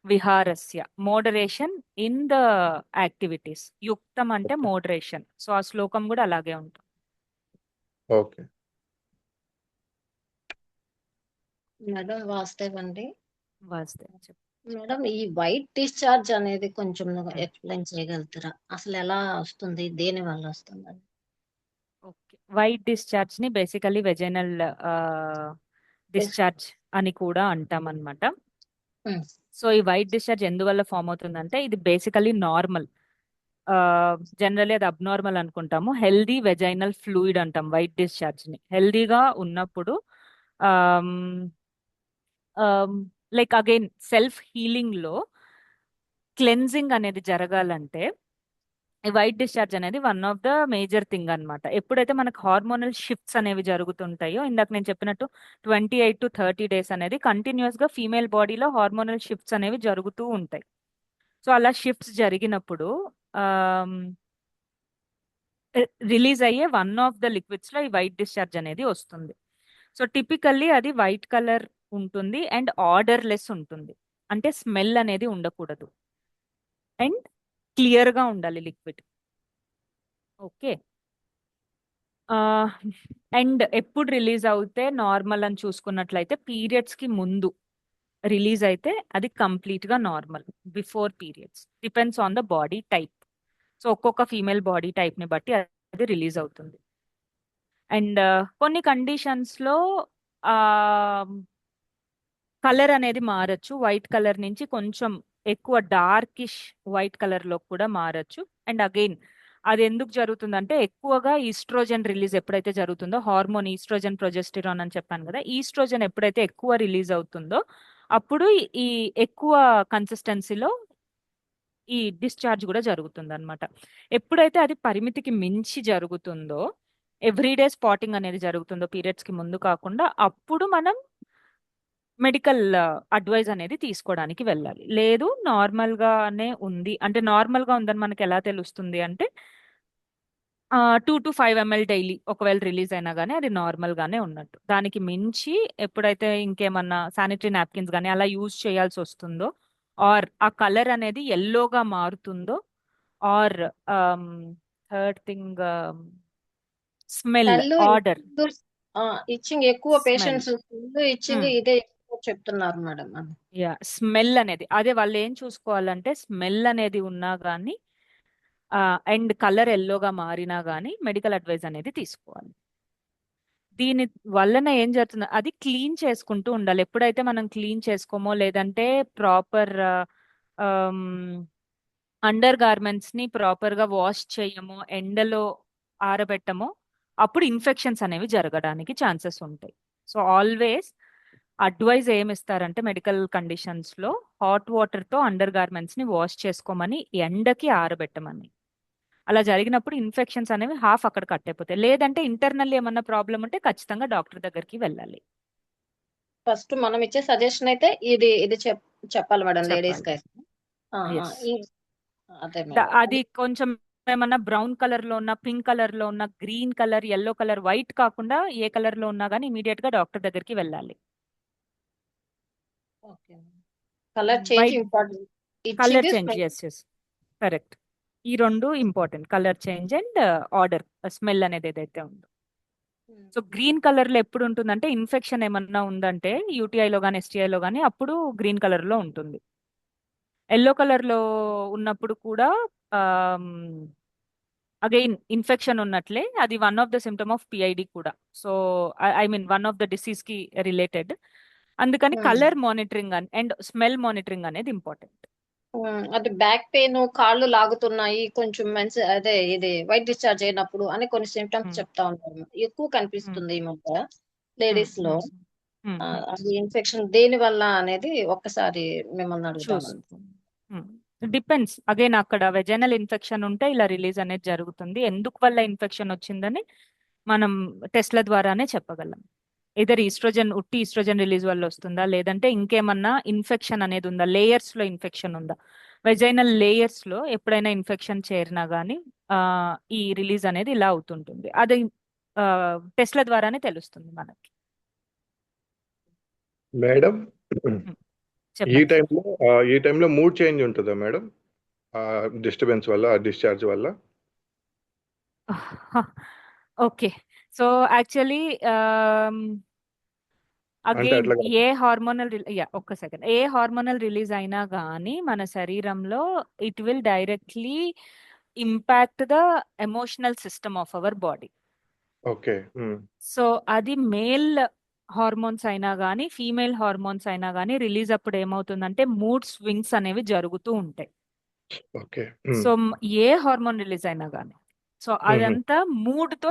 విహారస్య, మోడరేషన్ ఇన్ ద యాక్టివిటీస్. యుక్తం అంటే ఓకే. మోడరేషన్. సో ఆ శ్లోకం కూడా అలాగే ఉంటుంది. ఓకే. మేడం వాస్తవ్ అండి. వాస్తవం చెప్పు. మేడం ఈ వైట్ డిశ్చార్జ్ అనేది కొంచెం Hmm. ఎక్స్ప్లెయిన్ చేయగలుగుతారా? అసలు ఎలా వస్తుంది, దేని వల్ల వస్తుంది? ఓకే. వైట్ డిశ్చార్జ్ ని బేసికలీ వెజైనల్ డిశ్చార్జ్ అని కూడా అంటాం అనమాట. సో ఈ వైట్ డిశ్చార్జ్ ఎందువల్ల ఫామ్ అవుతుందంటే ఇది బేసికలీ నార్మల్. జనరల్లీ అది అబ్నార్మల్ అనుకుంటాము. హెల్దీ వెజైనల్ ఫ్లూయిడ్ అంటాం వైట్ డిశ్చార్జ్ ని. హెల్దీగా ఉన్నప్పుడు లైక్ అగైన్ సెల్ఫ్ హీలింగ్ లో క్లెన్జింగ్ అనేది జరగాలంటే ఈ వైట్ డిశ్చార్జ్ అనేది one of the major thing అన్నమాట. ఎప్పుడైతే మనకు హార్మోనల్ షిఫ్ట్స్ అనేవి జరుగుతుంటాయో, ఇందాక నేను చెప్పినట్టు 28 to 30 డేస్ అనేది కంటిన్యూస్ గా ఫీమేల్ బాడీలో హార్మోనల్ షిఫ్ట్స్ అనేవి జరుగుతూ ఉంటాయి. సో అలా షిఫ్ట్స్ జరిగినప్పుడు రిలీజ్ అయ్యే వన్ ఆఫ్ ద లిక్విడ్స్ లో ఈ వైట్ డిశ్చార్జ్ అనేది వస్తుంది. సో టిపికల్లీ అది వైట్ కలర్ ఉంటుంది అండ్ ఆర్డర్లెస్ ఉంటుంది. అంటే స్మెల్ అనేది ఉండకూడదు అండ్ క్లియర్ గా ఉండాలి లిక్విడ్. ఓకే. అండ్ ఎప్పుడు రిలీజ్ అవుతే నార్మల్ అని చూసుకున్నట్లయితే పీరియడ్స్ కి ముందు రిలీజ్ అయితే అది కంప్లీట్ గా normal. Before periods depends on the body type. So ఒక్కొక్క ఫీమేల్ బాడీ టైప్ ని బట్టి అది రిలీజ్ అవుతుంది. అండ్ కొన్ని కండిషన్స్ లో కలర్ అనేది మారచ్చు. వైట్ కలర్ నుంచి కొంచెం ఎక్కువ డార్కిష్ వైట్ కలర్ లో కూడా మారచ్చు. అండ్ అగైన్ అది ఎందుకు జరుగుతుందంటే ఎక్కువగా ఈస్ట్రోజన్ రిలీజ్ ఎప్పుడైతే జరుగుతుందో, హార్మోన్ ఈస్ట్రోజన్ ప్రొజెస్టిరాన్ అని చెప్పాను కదా, ఈస్ట్రోజన్ ఎప్పుడైతే ఎక్కువ రిలీజ్ అవుతుందో అప్పుడు ఈ ఎక్కువ కన్సిస్టెన్సీలో ఈ డిశ్చార్జ్ కూడా జరుగుతుంది అనమాట. ఎప్పుడైతే అది పరిమితికి మించి జరుగుతుందో, ఎవ్రీడే స్పాటింగ్ అనేది జరుగుతుందో పీరియడ్స్ కి ముందు కాకుండా, అప్పుడు మనం మెడికల్ అడ్వైజ్ అనేది తీసుకోవడానికి వెళ్ళాలి. లేదు నార్మల్ గానే ఉంది అంటే, నార్మల్ గా ఉందని మనకి ఎలా తెలుస్తుంది అంటే 2 to 5 ml డైలీ ఒకవేళ రిలీజ్ అయినా కానీ అది నార్మల్ గానే ఉన్నట్టు. దానికి మించి ఎప్పుడైతే ఇంకేమన్నా శానిటరీ నాప్కిన్స్ కానీ అలా యూజ్ చేయాల్సి వస్తుందో, ఆర్ ఆ కలర్ అనేది ఎల్లోగా మారుతుందో, ఆర్ థర్డ్ థింగ్ స్మెల్, కళ్ళు ఆర్డర్, ఇచ్చింగ్ ఎక్కువ స్మెల్. పేషెంట్స్ ఇచ్చింగ్ ఇదే ఎక్కువ చెప్తున్నారు మేడం. యా, స్మెల్ అనేది అదే వాళ్ళు ఏం చూసుకోవాలంటే, స్మెల్ అనేది ఉన్నా కానీ అండ్ కలర్ ఎల్లోగా మారినా కానీ మెడికల్ అడ్వైజ్ అనేది తీసుకోవాలి. దీని వలన ఏం జరుగుతుంది, అది క్లీన్ చేసుకుంటూ ఉండాలి. ఎప్పుడైతే మనం క్లీన్ చేసుకోమో, లేదంటే ప్రాపర్ అండర్ గార్మెంట్స్ ని ప్రాపర్ గా వాష్ చేయమో, ఎండలో ఆరబెట్టమో, అప్పుడు ఇన్ఫెక్షన్స్ అనేవి జరగడానికి ఛాన్సెస్ ఉంటాయి. సో ఆల్వేస్ అడ్వైజ్ ఏమి ఇస్తారంటే మెడికల్ కండిషన్స్ లో హాట్ వాటర్ తో అండర్ గార్మెంట్స్ ని వాష్ చేసుకోమని, ఎండకి ఆరబెట్టమని. అలా జరిగినప్పుడు ఇన్ఫెక్షన్స్ అనేవి హాఫ్ అక్కడ కట్ అయిపోతాయి. లేదంటే ఇంటర్నల్ ఏమన్నా ప్రాబ్లం ఉంటే ఖచ్చితంగా డాక్టర్ దగ్గరికి వెళ్ళాలి. ఫస్ట్ మనం ఇచ్చే సజెషన్ అయితే ఇది ఇది చెప్పాలి మేడం లేడీస్ కి. Yes. అదే మేడం. అది కొంచెం ఏమన్నా బ్రౌన్ కలర్ లో ఉన్న, పింక్ కలర్ లో ఉన్న, green colour, yellow colour, white కాకుండా ఏ కలర్ లో ఉన్నా కానీ ఇమీడియట్ గా డాక్టర్ దగ్గరికి వెళ్ళాలి. Okay. Colour change white important. Colour itching, change, smell. Yes yes correct. ఈ రెండు important, colour change and odour, smell అనేది ఏదైతే ఉందో. సో గ్రీన్ కలర్ లో ఎప్పుడు ఉంటుందంటే ఇన్ఫెక్షన్ ఏమన్నా ఉందంటే యూటీఐలో కానీ ఎస్టీఐలో కానీ అప్పుడు గ్రీన్ కలర్ లో ఉంటుంది. ఎల్లో కలర్ లో ఉన్నప్పుడు కూడా అగైన్ ఇన్ఫెక్షన్ ఉన్నట్లే, అది one of the symptom of PID కూడా. So I mean one of the disease కి రిలేటెడ్. అందుకని colour monitoring and smell monitoring అనేది ఇంపార్టెంట్. అది బ్యాక్ పెయిన్, కాళ్ళు లాగుతున్నాయి, కొంచెం మంచి అదే ఇది వైట్ డిశ్చార్జ్ అయినప్పుడు అని కొన్ని సిమ్టమ్స్ చెప్తా ఉంటారు. ఎక్కువ కనిపిస్తుంది ఈ మధ్య లేడీస్ లో. అది ఇన్ఫెక్షన్ దేని వల్ల అనేది ఒక్కసారి మిమ్మల్ని అడుగుతాను. డిపెండ్స్ అగైన్, అక్కడ వెజైనల్ ఇన్ఫెక్షన్ ఉంటే ఇలా రిలీజ్ అనేది జరుగుతుంది. ఎందుకు వల్ల ఇన్ఫెక్షన్ వచ్చిందని మనం టెస్ట్ల ద్వారానే చెప్పగలం. ఇదర్ ఉట్టి ఈస్ట్రోజన్ రిలీజ్ వల్ల వస్తుందా, లేదంటే ఇంకేమన్నా ఇన్ఫెక్షన్ అనేది ఉందా, లేయర్స్ లో ఇన్ఫెక్షన్ ఉందా. వెజైనల్ లేయర్స్ లో ఎప్పుడైనా ఇన్ఫెక్షన్ చేరినా గానీ ఈ రిలీజ్ అనేది ఇలా అవుతుంటుంది. అది టెస్ట్ల ద్వారానే తెలుస్తుంది మనకి. మేడం, ఈ చెప్పండి. టైంలో మూడ్ చేంజ్ ఉంటుందా మేడం? డిస్టర్బెన్స్ వల్ల, డిశ్చార్జ్ వల్ల? ఓకే. సో యాక్చువల్లీ అంటే అగైన్ అట్లా ఏ హార్మోనల్ ఒక్క సెకండ్, ఏ హార్మోనల్ రిలీజ్ అయినా కానీ మన శరీరంలో it will directly impact the emotional system of our body. Okay. So అది మేల్ హార్మోన్స్ అయినా కానీ ఫీమేల్ హార్మోన్స్ అయినా కానీ రిలీజ్ అప్పుడు ఏమవుతుందంటే మూడ్ స్వింగ్స్ అనేవి జరుగుతూ ఉంటాయి. ఓకే. సో ఏ హార్మోన్ రిలీజ్ అయినా కానీ సో అదంతా మూడ్ తో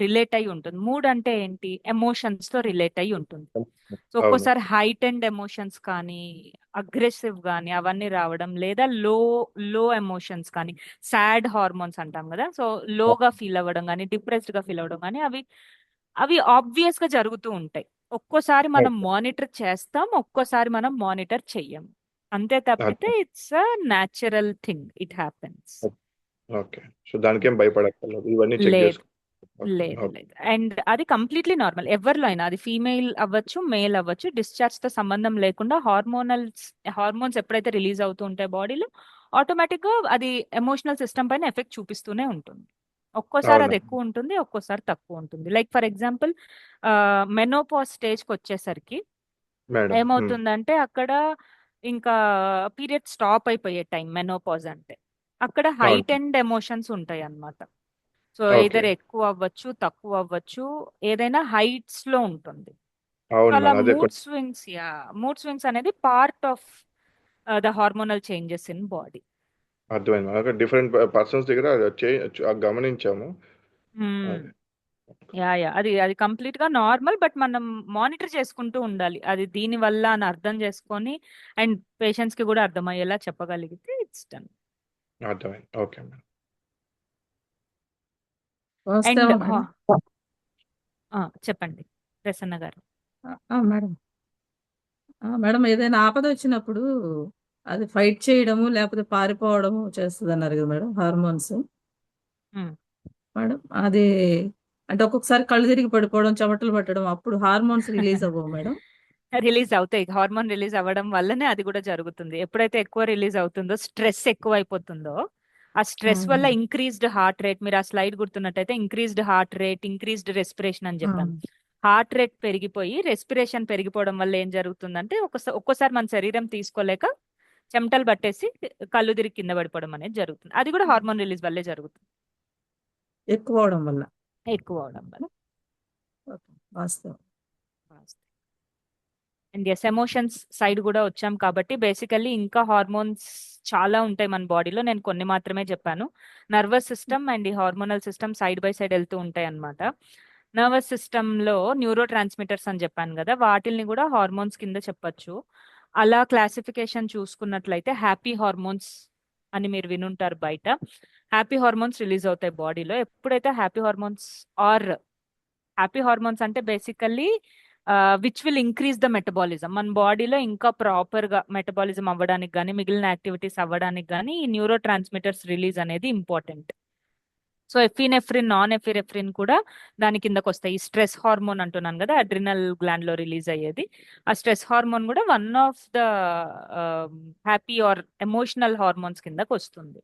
రిలేట్ అయి ఉంటుంది. మూడ్ అంటే ఏంటి, ఎమోషన్స్ తో రిలేట్ అయి ఉంటుంది. సో అవును. ఒక్కోసారి హైట్ అండ్ ఎమోషన్స్ కానీ అగ్రెసివ్ కానీ అవన్నీ రావడం, లేదా లో ఎమోషన్స్ కానీ సాడ్ హార్మోన్స్ అంటాం కదా, సో లోగా ఫీల్ అవ్వడం కానీ డిప్రెస్డ్ గా ఫీల్ అవ్వడం కానీ అవి ఆబ్వియస్ గా జరుగుతూ ఉంటాయి. ఒక్కోసారి మనం మానిటర్ చేస్తాం, ఒక్కోసారి మనం మానిటర్ చెయ్యం. అంతే తప్పితే it's a natural thing, it happens. Okay. So దానికేం భయపడక్కర్లేదు, ఇవన్నీ చెక్ లేదు చేసుకో. లేదు లేదు. అండ్ అది కంప్లీట్లీ నార్మల్, ఎవరిలో అయినా, అది ఫీమేల్ అవ్వచ్చు మేల్ అవ్వచ్చు, డిశ్చార్జ్ తో సంబంధం లేకుండా హార్మోన్స్ ఎప్పుడైతే రిలీజ్ అవుతూ ఉంటాయి బాడీలో, ఆటోమేటిక్ గా అది ఎమోషనల్ సిస్టమ్ పైన ఎఫెక్ట్ చూపిస్తూనే ఉంటుంది. ఒక్కోసారి అవునా అది ఎక్కువ ఉంటుంది, ఒక్కోసారి తక్కువ ఉంటుంది. Like for example menopause stage కి వచ్చేసరికి మేడం? ఏమవుతుందంటే అక్కడ ఇంకా పీరియడ్ స్టాప్ అయిపోయే టైం మెనోపాజ్ అంటే, అక్కడ హైట్ అవును. అండ్ ఎమోషన్స్ ఉంటాయి అన్నమాట. So okay. ఏదర్ ఎక్కువ అవ్వచ్చు, తక్కువ అవ్వచ్చు, ఏదైనా హైట్స్ లో ఉంటుంది. సో అవును అలా మేడం, అదే మూడ్ స్వింగ్స్ అనేది part of the hormonal changes in body. అర్థమైంది. అక్కడ డిఫరెంట్ పర్సన్స్ దగ్గర గమనించాము. అదే. అది కంప్లీట్ గా నార్మల్, బట్ మనం మానిటర్ చేసుకుంటూ ఉండాలి. అది దీని వల్ల అని అర్థం చేసుకొని అండ్ పేషెంట్స్ కి కూడా అర్థమయ్యేలా చెప్పగలిగితే ఇట్స్ డన్. అర్థమైంది. Okay madam. అండ్ వాస్తవం మేడం. చెప్పండి ప్రసన్న గారు. మేడం మేడం, ఏదైనా ఆపద వచ్చినప్పుడు అది ఫైట్ చేయడము లేకపోతే పారిపోవడము చేస్తుంది అన్నారు కదా మేడం, హార్మోన్స్. మేడం అది అంటే ఒక్కొక్కసారి కళ్ళు తిరిగి పడిపోవడం, చెమటలు పట్టడం, అప్పుడు హార్మోన్స్ రిలీజ్ అవ్వవు మేడం? రిలీజ్ అవుతాయి. హార్మోన్ రిలీజ్ అవ్వడం వల్లనే అది కూడా జరుగుతుంది. ఎప్పుడైతే ఎక్కువ రిలీజ్ అవుతుందో, స్ట్రెస్ ఎక్కువ అయిపోతుందో, ఆ స్ట్రెస్ వల్ల ఇంక్రీజ్డ్ హార్ట్ రేట్, మీరు ఆ స్లైడ్ గుర్తున్నట్టయితే increased heart rate, increased respiration అని చెప్పాను. హార్ట్ రేట్ పెరిగిపోయి రెస్పిరేషన్ పెరిగిపోవడం వల్ల ఏం జరుగుతుందంటే ఒక్కోసారి మన శరీరం తీసుకోలేక చెమటలు పట్టేసి కళ్ళు తిరిగి కింద పడిపోవడం అనేది జరుగుతుంది. అది కూడా హార్మోన్ రిలీజ్ వల్లే జరుగుతుంది, ఎక్కువ అవడం వల్ల. ఎక్కువ అవడం వల్ల. వాస్తవం. అండ్ ఎస్, ఎమోషన్స్ సైడ్ కూడా వచ్చాం కాబట్టి బేసికల్లీ ఇంకా హార్మోన్స్ చాలా ఉంటాయి మన బాడీలో. నేను కొన్ని మాత్రమే చెప్పాను. నర్వస్ సిస్టమ్ అండ్ ఈ hormonal system side by side వెళ్తూ ఉంటాయి అన్నమాట. నర్వస్ సిస్టమ్ లో న్యూరో ట్రాన్స్మిటర్స్ అని చెప్పాను కదా, వాటిల్ని కూడా హార్మోన్స్ కింద చెప్పొచ్చు. అలా క్లాసిఫికేషన్ చూసుకున్నట్లయితే హ్యాపీ హార్మోన్స్ అని మీరు వినుంటారు బయట. హ్యాపీ హార్మోన్స్ రిలీజ్ అవుతాయి బాడీలో ఎప్పుడైతే హ్యాపీ హార్మోన్స్ అంటే basically which will increase the metabolism. మన బాడీలో ఇంకా ప్రాపర్ గా మెటబాలిజం అవ్వడానికి కానీ మిగిలిన యాక్టివిటీస్ అవ్వడానికి కానీ ఈ న్యూరో ట్రాన్స్మిటర్స్ రిలీజ్ అనేది ఇంపార్టెంట్. సో ఎఫినెఫ్రిన్, నాన్ ఎఫినెఫ్రిన్ కూడా దాని కిందకు వస్తాయి. ఈ స్ట్రెస్ హార్మోన్ అంటున్నాను కదా, అడ్రినల్ గ్లాండ్ లో రిలీజ్ అయ్యేది. ఆ స్ట్రెస్ హార్మోన్ కూడా one of the happy or emotional hormones కిందకు వస్తుంది.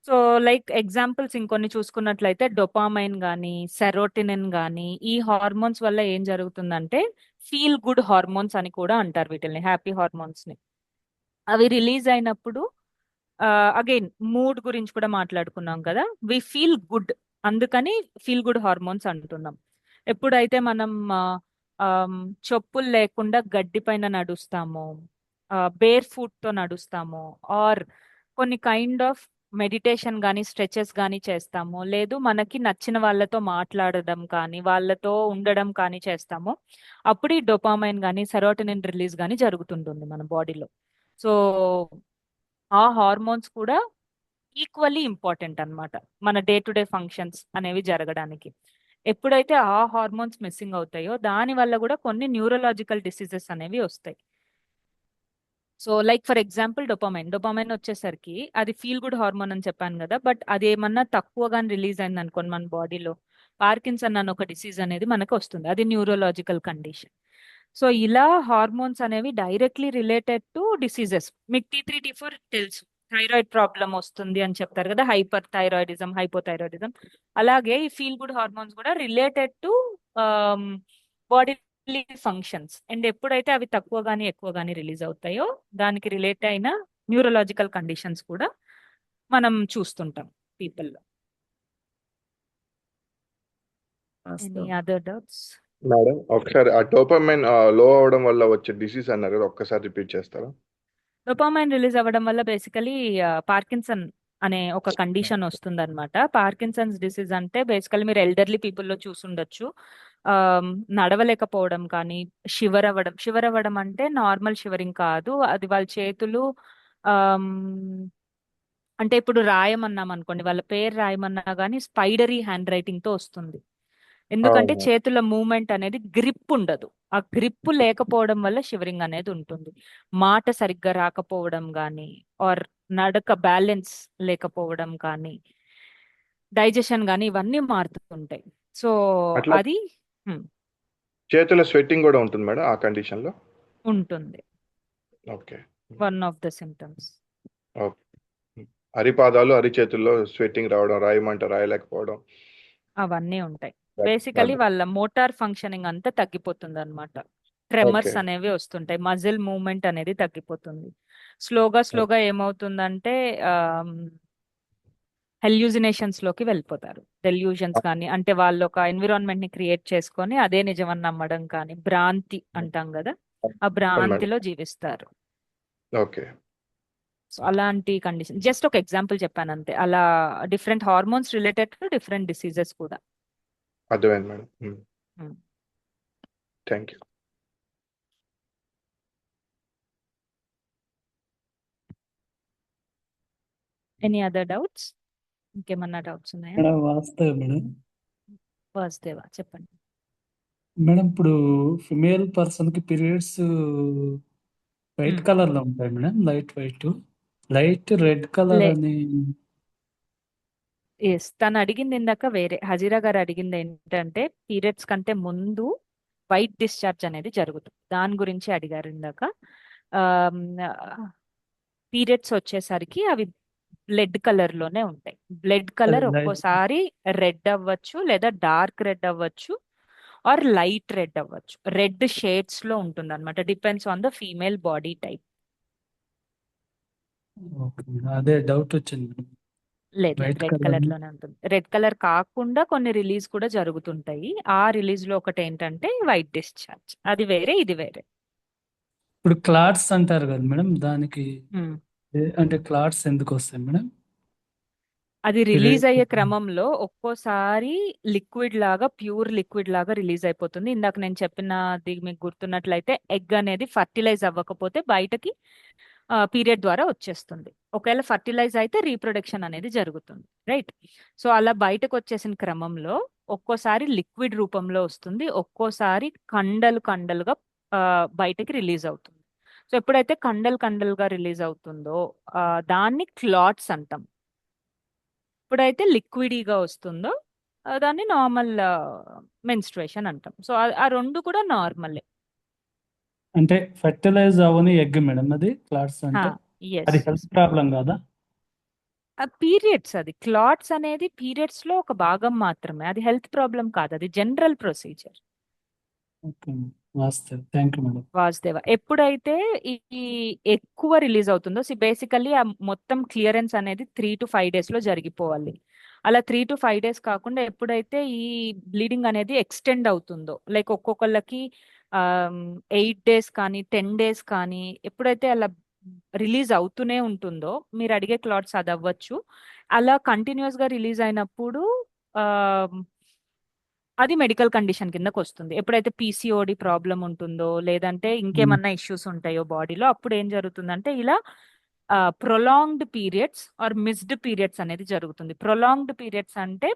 సో లైక్ ఎగ్జాంపుల్స్ ఇంకొన్ని చూసుకున్నట్లయితే డొపామైన్ కానీ, సెరోటినిన్ కానీ, ఈ హార్మోన్స్ వల్ల ఏం జరుగుతుందంటే ఫీల్ గుడ్ హార్మోన్స్ అని కూడా అంటారు వీటిని, హ్యాపీ హార్మోన్స్ ని. అవి రిలీజ్ అయినప్పుడు అగైన్ మూడ్ గురించి కూడా మాట్లాడుకున్నాం కదా, వి ఫీల్ గుడ్, అందుకని ఫీల్ గుడ్ హార్మోన్స్ అంటున్నాం. ఎప్పుడైతే మనం చెప్పులు లేకుండా గడ్డి పైన నడుస్తామో, బేర్ ఫుట్ తో నడుస్తామో, ఆర్ కొన్ని కైండ్ ఆఫ్ మెడిటేషన్ కానీ స్ట్రెచెస్ కానీ చేస్తామో, లేదు మనకి నచ్చిన వాళ్ళతో మాట్లాడడం కానీ వాళ్ళతో ఉండడం కానీ చేస్తామో, అప్పుడు ఈ డోపామైన్ కానీ సెరోటోనిన్ రిలీజ్ కానీ జరుగుతుంటుంది మన బాడీలో. సో ఆ హార్మోన్స్ కూడా ఈక్వల్లీ ఇంపార్టెంట్ అన్నమాట మన డే టు డే ఫంక్షన్స్ అనేవి జరగడానికి. ఎప్పుడైతే ఆ హార్మోన్స్ మిస్సింగ్ అవుతాయో దాని వల్ల కూడా కొన్ని న్యూరలాజికల్ డిసీజెస్ అనేవి వస్తాయి. So like for example dopamine వచ్చేసరికి అది ఫీల్ గుడ్ హార్మోన్ అని చెప్పాను కదా, బట్ అది ఏమన్నా తక్కువగా రిలీజ్ అయింది అనుకోండి మన బాడీలో, పార్కిన్సన్ అన్న ఒక డిసీజ్ అనేది మనకు వస్తుంది. అది న్యూరలాజికల్ కండిషన్. సో ఇలా హార్మోన్స్ అనేవి డైరెక్ట్లీ రిలేటెడ్ టు డిసీజెస్. మీకు T3 T4 తెలుసు, థైరాయిడ్ ప్రాబ్లం వస్తుంది అని చెప్తారు కదా, హైపర్ థైరాయిడిజం, హైపోథైరాయిడిజం. అలాగే ఈ ఫీల్ గుడ్ హార్మోన్స్ కూడా related to body functions. And ఎప్పుడైతే అవి తక్కువ గానీ ఎక్కువ గానీ రిలీజ్ అవుతాయో దానికి రిలేట్ అయిన న్యూరలాజికల్ కండిషన్స్ కూడా మనం చూస్తుంటాం పీపుల్లో. ఎనీ వాస్తవం. Other doubts? మేడం ఒకసారి ఆ డోపమైన్ లో అవడం వల్ల వచ్చే డిసీజ్ అన్నారు కదా, ఒక్కసారి రిపీట్ చేస్తారా? డోపామైన్ రిలీజ్ అవ్వడం వల్ల బేసికలీ పార్కిన్సన్ అనే ఒక కండిషన్ వస్తుంది అనమాట. పార్కిన్సన్స్ డిసీజ్ అంటే బేసికలీ మీరు ఎల్డర్లీ పీపుల్లో చూసుండొచ్చు, నడవలేకపోవడం కానీ, షివర్ అవ్వడం అంటే నార్మల్ షివరింగ్ కాదు, అది వాళ్ళ చేతులు ఆమ్, అంటే ఇప్పుడు రాయమన్నాం అనుకోండి, వాళ్ళ పేరు రాయమన్నా కానీ స్పైడరీ హ్యాండ్ రైటింగ్ తో వస్తుంది. ఎందుకంటే అవును. చేతుల మూమెంట్ అనేది గ్రిప్ ఉండదు. ఆ గ్రిప్ లేకపోవడం వల్ల షివరింగ్ అనేది ఉంటుంది. మాట సరిగ్గా రాకపోవడం కానీ, ఆర్ నడక బ్యాలెన్స్ లేకపోవడం కానీ, డైజెషన్ కానీ, ఇవన్నీ మారుతుంటాయి. సో అట్లా అది హ్మ్, చేతుల స్వెట్టింగ్ కూడా ఉంటుంది మేడం ఆ కండిషన్ లో? ఉంటుంది, okay. One of the symptoms. Okay. అరిపాదాలు అరిచేతుల్లో స్వెట్టింగ్ రావడం, రాయమంట రాయలేకపోవడం. అవన్నీ ఉంటాయి. బేసికలీ వాళ్ళ మోటార్ ఫంక్షనింగ్ అంతా తగ్గిపోతుంది అనమాట. Tremors okay. అనేవి వస్తుంటాయి, మజిల్ మూవ్మెంట్ అనేది తగ్గిపోతుంది. స్లోగా ఏమవుతుందంటే హెల్యూజినేషన్స్ లోకి వెళ్ళిపోతారు. డెల్యూజన్స్ కానీ, అంటే వాళ్ళు ఒక ఎన్విరాన్మెంట్ ని క్రియేట్ చేసుకొని అదే నిజమని నమ్మడం కానీ, భ్రాంతి అంటాం కదా, ఆ అవును మేడం. భ్రాంతిలో జీవిస్తారు. ఓకే. సో అలాంటి కండిషన్, జస్ట్ ఒక ఎగ్జాంపుల్ చెప్పాను అంతే. అలా different hormones related to different diseases కూడా. అర్థమైంది madam. Hmm. Thank you. Any other doubts? ఇంకేమన్నా డౌట్స్ ఉన్నాయా? మేడం వాస్తవం మేడం. వాసుదేవా చెప్పండి. మేడం ఇప్పుడు ఫిమేల్ పర్సన్ కి పీరియడ్స్ వైట్ Hmm. కలర్ లో ఉంటాయి మేడం, లైట్ రెడ్ కలర్ లే అని. ఎస్, తను అడిగింది ఇందాక వేరే, హజీరా గారు అడిగింది ఏంటంటే పీరియడ్స్ కంటే ముందు వైట్ డిశ్చార్జ్ అనేది జరుగుతుంది, దాని గురించి అడిగారు ఇందాక. పీరియడ్స్ వచ్చేసరికి అవి బ్లడ్ కలర్ లోనే ఉంటాయి. బ్లడ్ కలర్ లైట్ ఒక్కోసారి రెడ్ అవ్వచ్చు, లేదా డార్క్ రెడ్ అవ్వచ్చు, ఆర్ లైట్ రెడ్ అవ్వచ్చు. రెడ్ షేడ్స్ లో ఉంటుంది అనమాట, depends on the female body type. Okay madam, అదే డౌట్ వచ్చింది మేడం. లేదు వైట్ రెడ్ కలర్ కలర్ లోనే ఉంటుంది. రెడ్ కలర్ కాకుండా కొన్ని రిలీజ్ కూడా జరుగుతుంటాయి. ఆ రిలీజ్ లో ఒకటి ఏంటంటే వైట్ డిశ్చార్జ్, అది వేరే ఇది వేరే. ఇప్పుడు క్లాట్స్ అంటారు కదా మేడం, దానికి Hmm. అంటే క్లాట్స్ ఎందుకు వస్తాయి మేడం? అది రిలీజ్ అయ్యే పీరియడ్ క్రమంలో ఒక్కోసారి లిక్విడ్ లాగా, ప్యూర్ లిక్విడ్ లాగా రిలీజ్ అయిపోతుంది. ఇందాక నేను చెప్పినది మీకు గుర్తున్నట్లయితే, ఎగ్ అనేది ఫర్టిలైజ్ అవ్వకపోతే బయటకి పీరియడ్ ద్వారా వచ్చేస్తుంది. ఒకవేళ ఫర్టిలైజ్ అయితే రీప్రొడక్షన్ అనేది జరుగుతుంది, రైట్? సో అలా బయటకు వచ్చేసిన క్రమంలో ఒక్కోసారి లిక్విడ్ రూపంలో వస్తుంది, ఒక్కోసారి కండలుగా బయటకి రిలీజ్ అవుతుంది. సో ఎప్పుడైతే కండలుగా రిలీజ్ అవుతుందో దాన్ని క్లాట్స్ అంటాం. ఎప్పుడైతే లిక్విడీగా వస్తుందో దాన్ని నార్మల్ మెన్స్ట్రుయేషన్ అంటాం. సో ఆ రెండు కూడా నార్మలే. అంటే ఫెర్టిలైజ్ అవని ఎగ్ మేడం అది క్లాట్స్ అంటే ఎస్ అది హెల్త్ ప్రాబ్లం కాదా? పీరియడ్స్, అది క్లాట్స్ అనేది పీరియడ్స్ లో ఒక భాగం మాత్రమే, అది హెల్త్ ప్రాబ్లం కాదు, అది జనరల్ ప్రొసీజర్. ఓకే వాస్తే థ్యాంక్ యూ మేడం. వాసుదేవ, ఎప్పుడైతే ఈ ఈ ఎక్కువ రిలీజ్ అవుతుందో బేసికల్లీ ఆ మొత్తం క్లియరెన్స్ అనేది 3 to 5 days లో జరిగిపోవాలి. అలా 3 to 5 days కాకుండా ఎప్పుడైతే ఈ బ్లీడింగ్ అనేది ఎక్స్టెండ్ అవుతుందో, లైక్ ఒక్కొక్కళ్ళకి 8 days కానీ 10 days కానీ ఎప్పుడైతే అలా రిలీజ్ అవుతూనే ఉంటుందో, మీరు అడిగే క్లాట్స్ అది అవ్వచ్చు. అలా కంటిన్యూస్ గా రిలీజ్ అయినప్పుడు ఆ, అది మెడికల్ కండిషన్ కిందకు వస్తుంది. ఎప్పుడైతే పీసీఓడి ప్రాబ్లం ఉంటుందో, లేదంటే ఇంకేమన్నా ఇష్యూస్ ఉంటాయో బాడీలో, అప్పుడు ఏం జరుగుతుందంటే ఇలా prolonged periods or missed periods అనేది జరుగుతుంది. ప్రొలాంగ్డ్ పీరియడ్స్ అంటే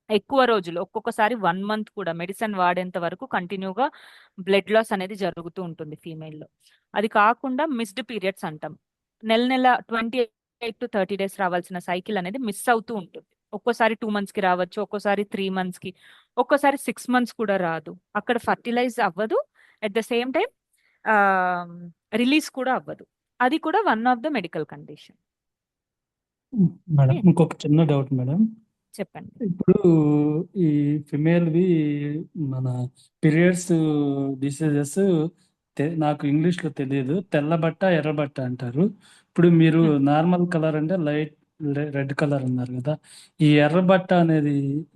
ఎక్కువ రోజులు, ఒక్కొక్కసారి 1 month కూడా మెడిసిన్ వాడేంత వరకు కంటిన్యూగా బ్లడ్ లాస్ అనేది జరుగుతూ ఉంటుంది ఫీమేల్లో. అది కాకుండా మిస్డ్ పీరియడ్స్ అంటాం. నెల 28 to 30 days రావాల్సిన సైకిల్ అనేది మిస్ అవుతూ ఉంటుంది. ఒక్కోసారి 2 months కి రావచ్చు, ఒక్కోసారి 3 months కి, ఒక్కోసారి 6 months కూడా రాదు. అక్కడ ఫర్టిలైజ్ అవ్వదు, at the same time release కూడా అవ్వదు. అది కూడా one of the medical condition. Madam ఇంకొక చిన్న డౌట్ మేడం. చెప్పండి. ఇప్పుడు ఈ ఫిమేల్వి మన పీరియడ్స్ డిసీజెస్ నాకు ఇంగ్లీష్లో తెలియదు, తెల్లబట్ట ఎర్రబట్ట అంటారు. ఇప్పుడు మీరు నార్మల్ కలర్ అంటే లైట్ రెడ్ కలర్ అన్నారు కదా, ఈ ఎర్రబట్ట అనేది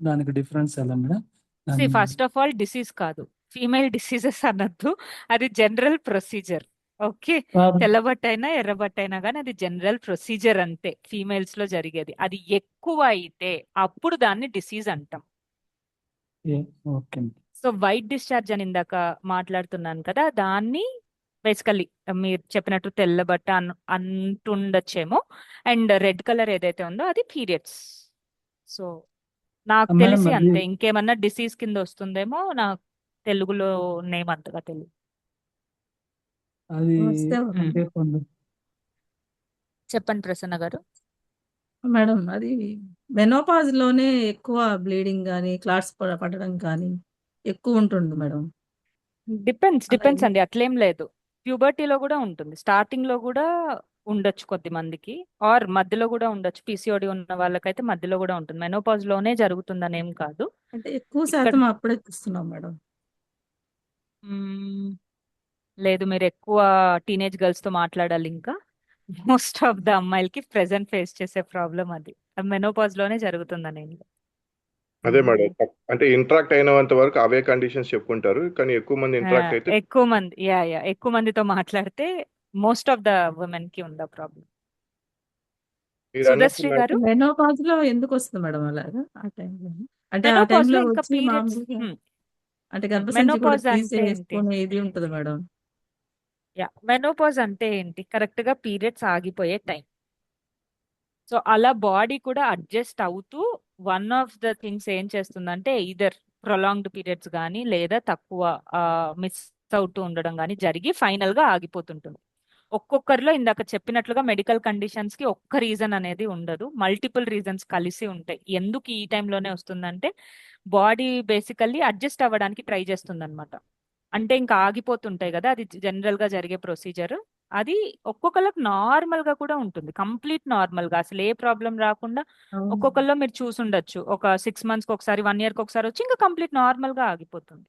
దానికి డిఫరెన్స్ ఎలా madam? First of all disease కాదు, ఫీమేల్ డిసీజెస్ అనొద్దు, అది జనరల్ ప్రొసీజర్. ఓకే, తెల్లబట్ట అయినా ఎర్రబట్ట అయినా కానీ అది జనరల్ ప్రొసీజర్ అంతే, ఫీమేల్స్ లో జరిగేది. అది ఎక్కువ అయితే అప్పుడు దాన్ని డిసీజ్ అంటాం. ఓకే. సో వైట్ డిశ్చార్జ్ అని ఇందాక మాట్లాడుతున్నాను కదా, దాన్ని బేసికల్లీ మీరు చెప్పినట్టు తెల్లబట్ట అంటుండొచ్చేమో. అండ్ రెడ్ కలర్ ఏదైతే ఉందో అది పీరియడ్స్. సో నాకు మేడం తెలిసి అది అంతే, ఇంకేమన్నా డిసీజ్ కింద వస్తుందేమో, నాకు తెలుగులో నేమ్ అంతగా తెలియదు. అది వస్తే అంటే చెప్పండి ప్రసన్న గారు. మేడం అది మెనోపాజ్ లోనే ఎక్కువ బ్లీడింగ్ కానీ క్లాట్స్ పడడం కానీ ఎక్కువ ఉంటుంది మేడం. డిపెండ్స్ అలాగే అండి, అట్లేం లేదు. ప్యూబర్టీలో కూడా ఉంటుంది, స్టార్టింగ్ లో కూడా ఉండొచ్చు కొద్ది మందికి, ఆర్ మధ్యలో కూడా ఉండొచ్చు. పీసీఓడి ఉన్న వాళ్ళకైతే మధ్యలో కూడా ఉంటుంది, మెనోపాజ్ లోనే జరుగుతుందని ఏం కాదు. అంటే ఎక్కువ ఇక్కడ శాతం అప్పుడే చూస్తున్నాం మేడం. మ్మ్, లేదు, మీరు ఎక్కువ టీనేజ్ గర్ల్స్ తో మాట్లాడాలి. ఇంకా మోస్ట్ ఆఫ్ ద అమ్మాయిలకి ప్రెసెంట్ ఫేస్ చేసే ప్రాబ్లం అది మెనోపాజ్ లోనే జరుగుతుందని ఏం లేదు. అదే మేడం, అంటే ఇంటరాక్ట్ అయినంత వరకు అవే కండిషన్స్ చెప్పుకుంటారు, కానీ ఎక్కువ మంది ఇంటరాక్ట్ అయితే ఎక్కువ మంది ఎక్కువ మందితో మాట్లాడితే మోస్ట్ ఆఫ్ ద ఉమెన్ కి ఉందా ప్రాబ్లం. మీరు సుధశ్రీ అన్నప్పుడు గారు, మెనోపాజ్ లో ఎందుకు వస్తుంది మేడం అలాగా ఆ టైంలో? అంటే ఆ మెనోపాజ్ టైంలో లో ఇంకా వచ్చి పీరియడ్స్, మామూలుగా అంటే గర్భసంచి కూడా మెనోపాజ్ అంటే ఏంటి? తీసేసుకునే ఇది ఉంటుంది మేడం. మెనోపాజ్ అంటే ఏంటి? కరెక్ట్ గా పీరియడ్స్ ఆగిపోయే టైం. సో అలా బాడీ కూడా అడ్జస్ట్ అవుతూ వన్ ఆఫ్ ద థింగ్స్ ఏం చేస్తుందంటే ఇదర్ ప్రొలాంగ్డ్ పీరియడ్స్ కానీ లేదా తక్కువ మిస్ అవుతూ ఉండడం కానీ జరిగి ఫైనల్ గా ఆగిపోతుంటుంది. ఒక్కొక్కరిలో ఇందాక చెప్పినట్లుగా మెడికల్ కండిషన్స్ కి ఒక్క రీజన్ అనేది ఉండదు, మల్టిపుల్ రీజన్స్ కలిసి ఉంటాయి. ఎందుకు ఈ టైంలోనే వస్తుందంటే బాడీ బేసికల్లీ అడ్జస్ట్ అవ్వడానికి ట్రై చేస్తుంది అనమాట. అంటే ఇంకా ఆగిపోతుంటాయి కదా, అది జనరల్ గా జరిగే ప్రొసీజర్. అది ఒక్కొక్కరికి నార్మల్ గా కూడా ఉంటుంది, కంప్లీట్ నార్మల్ గా అసలు ఏ ప్రాబ్లం రాకుండా. అవును. ఒక్కొక్కరిలో మీరు చూసుండొచ్చు, ఒక 6 months కి ఒకసారి 1 year కి ఒకసారి వచ్చి ఇంకా కంప్లీట్ నార్మల్ గా ఆగిపోతుంది.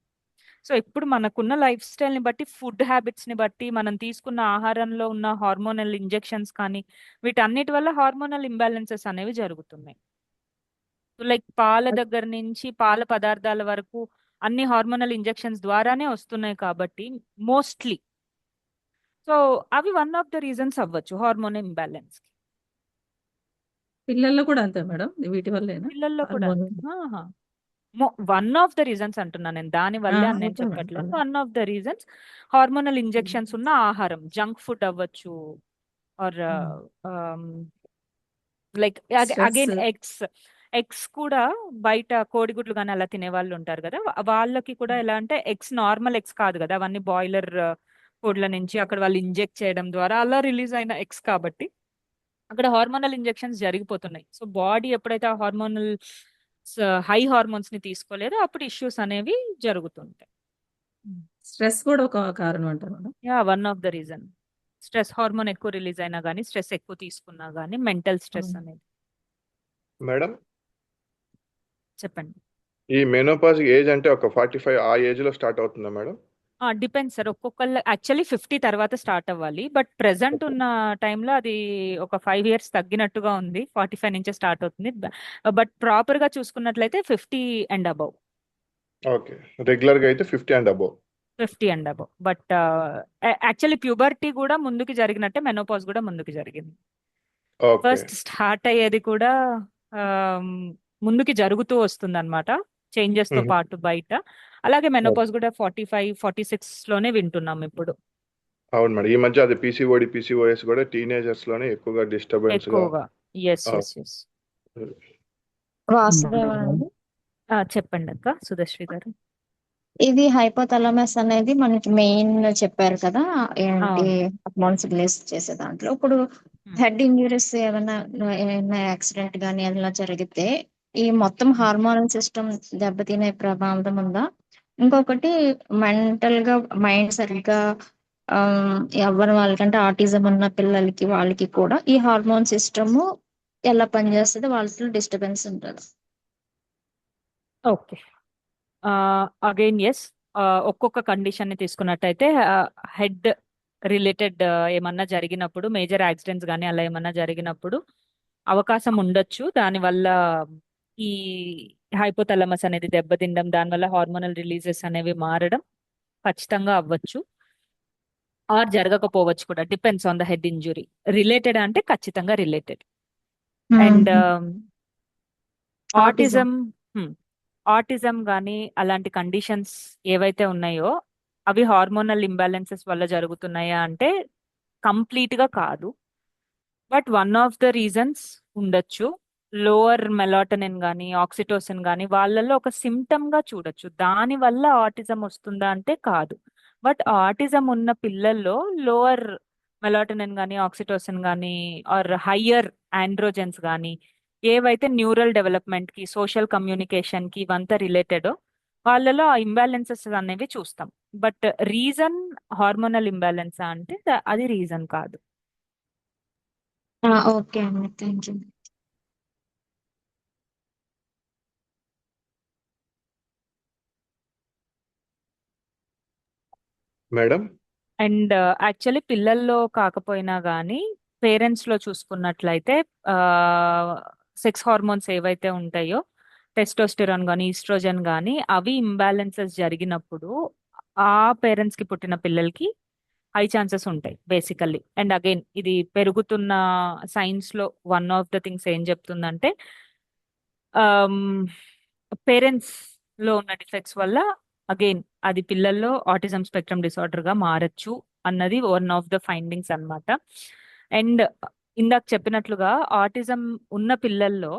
సో ఇప్పుడు మనకున్న లైఫ్ స్టైల్ ని బట్టి, ఫుడ్ హ్యాబిట్స్ ని బట్టి, మనం తీసుకున్న ఆహారంలో ఉన్న హార్మోనల్ ఇంజెక్షన్స్ కానీ, వీటన్నిటి వల్ల హార్మోనల్ ఇంబ్యాలెన్సెస్ అనేవి జరుగుతున్నాయి. లైక్ పాల దగ్గర నుంచి పాల పదార్థాల వరకు అన్ని హార్మోనల్ ఇంజెక్షన్స్ ద్వారానే వస్తున్నాయి కాబట్టి మోస్ట్లీ. సో అవి వన్ ఆఫ్ ద రీజన్స్ అవ్వచ్చు హార్మోన్ ఇంబ్యాలెన్స్ కి. పిల్లల్లో కూడా అంతే మేడం, వీటి వల్లేనా పిల్లల్లో కూడా hormone? One of the reasons అంటున్నాను నేను, దాని వల్లే అని నేను ఓకే మేడం. చెప్పట్లేదు. One of the reasons hormonal injections ఉన్న ఆహారం, జంక్ ఫుడ్ అవ్వచ్చు, or like stress. Again eggs కూడా బయట కోడిగుడ్లు కానీ అలా తినే వాళ్ళు ఉంటారు కదా, వాళ్ళకి కూడా ఎలా అంటే ఎగ్స్ నార్మల్ ఎగ్స్ కాదు కదా, అవన్నీ బాయిలర్ కోడ్ల నుంచి అక్కడ వాళ్ళు ఇంజెక్ట్ చేయడం ద్వారా అలా రిలీజ్ అయిన ఎగ్స్ కాబట్టి అక్కడ హార్మోనల్ ఇంజెక్షన్స్ జరిగిపోతున్నాయి. సో బాడీ ఎప్పుడైతే ఆ హార్మోనల్ హై హార్మోన్స్ ని తీసుకోలేదో అప్పుడు ఇష్యూస్ అనేవి జరుగుతుంటాయి. స్ట్రెస్ కూడా ఒక కారణం అంటారు madam. Yeah, one of the reason. Stress hormone ఎక్కువ రిలీజ్ అయినా కానీ, స్ట్రెస్ ఎక్కువ తీసుకున్నా కానీ, మెంటల్ స్ట్రెస్ అనేది. మేడం, చెప్పండి. ఈ మెనోపాజ్ ఏజ్ అంటే ఒక 45 ఆ ఏజ్ లో స్టార్ట్ అవుతుందా మేడం? డిపెండ్ సార్, ఒక్కొక్కళ్ళు యాక్చువల్లీ 50 తర్వాత స్టార్ట్ అవ్వాలి. బట్ ప్రెసెంట్ ఉన్న టైంలో అది ఒక 5 years తగ్గినట్టుగా ఉంది. 45 నుంచే స్టార్ట్ అవుతుంది. బట్ ప్రాపర్ గా చూసుకున్నట్లయితే 50 అండ్ అబౌవ్. ఓకే, రెగ్యులర్ గా అయితే 50 and above. 50 and above. But actually puberty కూడా ముందుకి జరిగినట్టే మెనోపాజ్ కూడా ముందుకు జరిగింది. ఓకే. ఫస్ట్ స్టార్ట్ అయ్యేది కూడా ముందుకి జరుగుతూ వస్తుంది అనమాట, చేంజెస్ తో పాటు బయట. అలాగే మెనోపాజ్ కూడా 45, 46 లోనే వింటున్నాం ఇప్పుడు అవును మేడం, ఈ మధ్య అది PCOS కూడా టీనేజర్స్ లోనే ఎక్కువగా డిస్టర్బెన్స్ గా. ఎక్కువగా. Yes yes yes. వాసుదేవ అండి, చెప్పండి అక్క సుధశ్రీ గారు. ఇది హైపోథాలమస్ అనేది మనకి మెయిన్ చెప్పారు కదా, ఏంటి అవును. హార్మోన్స్ రిలీజ్ చేసే దాంట్లో. ఇప్పుడు హెడ్ ఇంజురీస్ ఏమైనా యాక్సిడెంట్ కానీ అలా జరిగితే ఈ మొత్తం హార్మోనల్ సిస్టమ్ దెబ్బతినే ప్రభావం ఉందా? ఇంకొకటి మెంటల్ గా మైండ్ సరిగ్గా ఎవరి వాళ్ళకంటే ఆటిజం ఉన్న పిల్లలకి వాళ్ళకి కూడా ఈ హార్మోన్ సిస్టమ్ ఎలా పనిచేస్తుంది, వాళ్ళతో డిస్టర్బెన్స్ ఉంటుంది. Okay, again yes. ఒక్కొక్క కండిషన్ ని తీసుకున్నట్టయితే హెడ్ రిలేటెడ్ ఏమన్నా జరిగినప్పుడు, మేజర్ యాక్సిడెంట్స్ కానీ అలా ఏమన్నా జరిగినప్పుడు అవకాశం ఉండొచ్చు. దానివల్ల ఈ హైపోథాలమస్ అనేది దెబ్బతినడం, దానివల్ల హార్మోనల్ రిలీజెస్ అనేవి మారడం ఖచ్చితంగా అవ్వచ్చు. ఆర్ జరగకపోవచ్చు కూడా, depends on the head injury. Related అంటే ఖచ్చితంగా రిలేటెడ్. And Autism. ఆటిజం కానీ అలాంటి కండిషన్స్ ఏవైతే ఉన్నాయో అవి హార్మోనల్ ఇంబ్యాలెన్సెస్ వల్ల జరుగుతున్నాయా అంటే కంప్లీట్ గా కాదు. But one of the reasons ఉండొచ్చు. లోవర్ మెలాటనిన్ కానీ ఆక్సిటోసిన్ కానీ వాళ్ళల్లో ఒక సిమ్టమ్ గా చూడొచ్చు. దాని వల్ల ఆటిజం వస్తుందా అంటే కాదు. బట్ ఆటిజం ఉన్న పిల్లల్లో లోవర్ మెలాటనిన్ కానీ ఆక్సిటోసిన్ కానీ ఆర్ హయ్యర్ ఆండ్రోజెన్స్ కానీ ఏవైతే న్యూరల్ డెవలప్మెంట్ కి, సోషల్ కమ్యూనికేషన్ కి ఇవంతా రిలేటెడ్, వాళ్ళలో ఆ ఇంబ్యాలెన్సెస్ అనేవి చూస్తాం. బట్ రీజన్ హార్మోనల్ ఇంబ్యాలెన్స్ అంటే అది రీజన్ కాదు. ఓకే అండి, thank you. Madam, and actually పిల్లల్లో కాకపోయినా కానీ పేరెంట్స్ లో చూసుకున్నట్లయితే సెక్స్ హార్మోన్స్ ఏవైతే ఉంటాయో, టెస్టోస్టెరాన్ కానీ ఈస్ట్రోజన్ కానీ, అవి ఇంబ్యాలెన్సెస్ జరిగినప్పుడు ఆ పేరెంట్స్ కి పుట్టిన పిల్లలకి హై ఛాన్సెస్ ఉంటాయి బేసికల్లీ. అండ్ అగైన్ ఇది పెరుగుతున్న సైన్స్ లో వన్ ఆఫ్ ద థింగ్స్ ఏం చెప్తుందంటే పేరెంట్స్ లో ఉన్న డిఫెక్ట్స్ వల్ల అగైన్ అది పిల్లల్లో ఆటిజం స్పెక్ట్రమ్ డిసార్డర్ గా మారచ్చు అన్నది వన్ ఆఫ్ ద ఫైండింగ్స్ అన్నమాట. అండ్ ఇందాక చెప్పినట్లుగా ఆటిజం ఉన్న పిల్లల్లో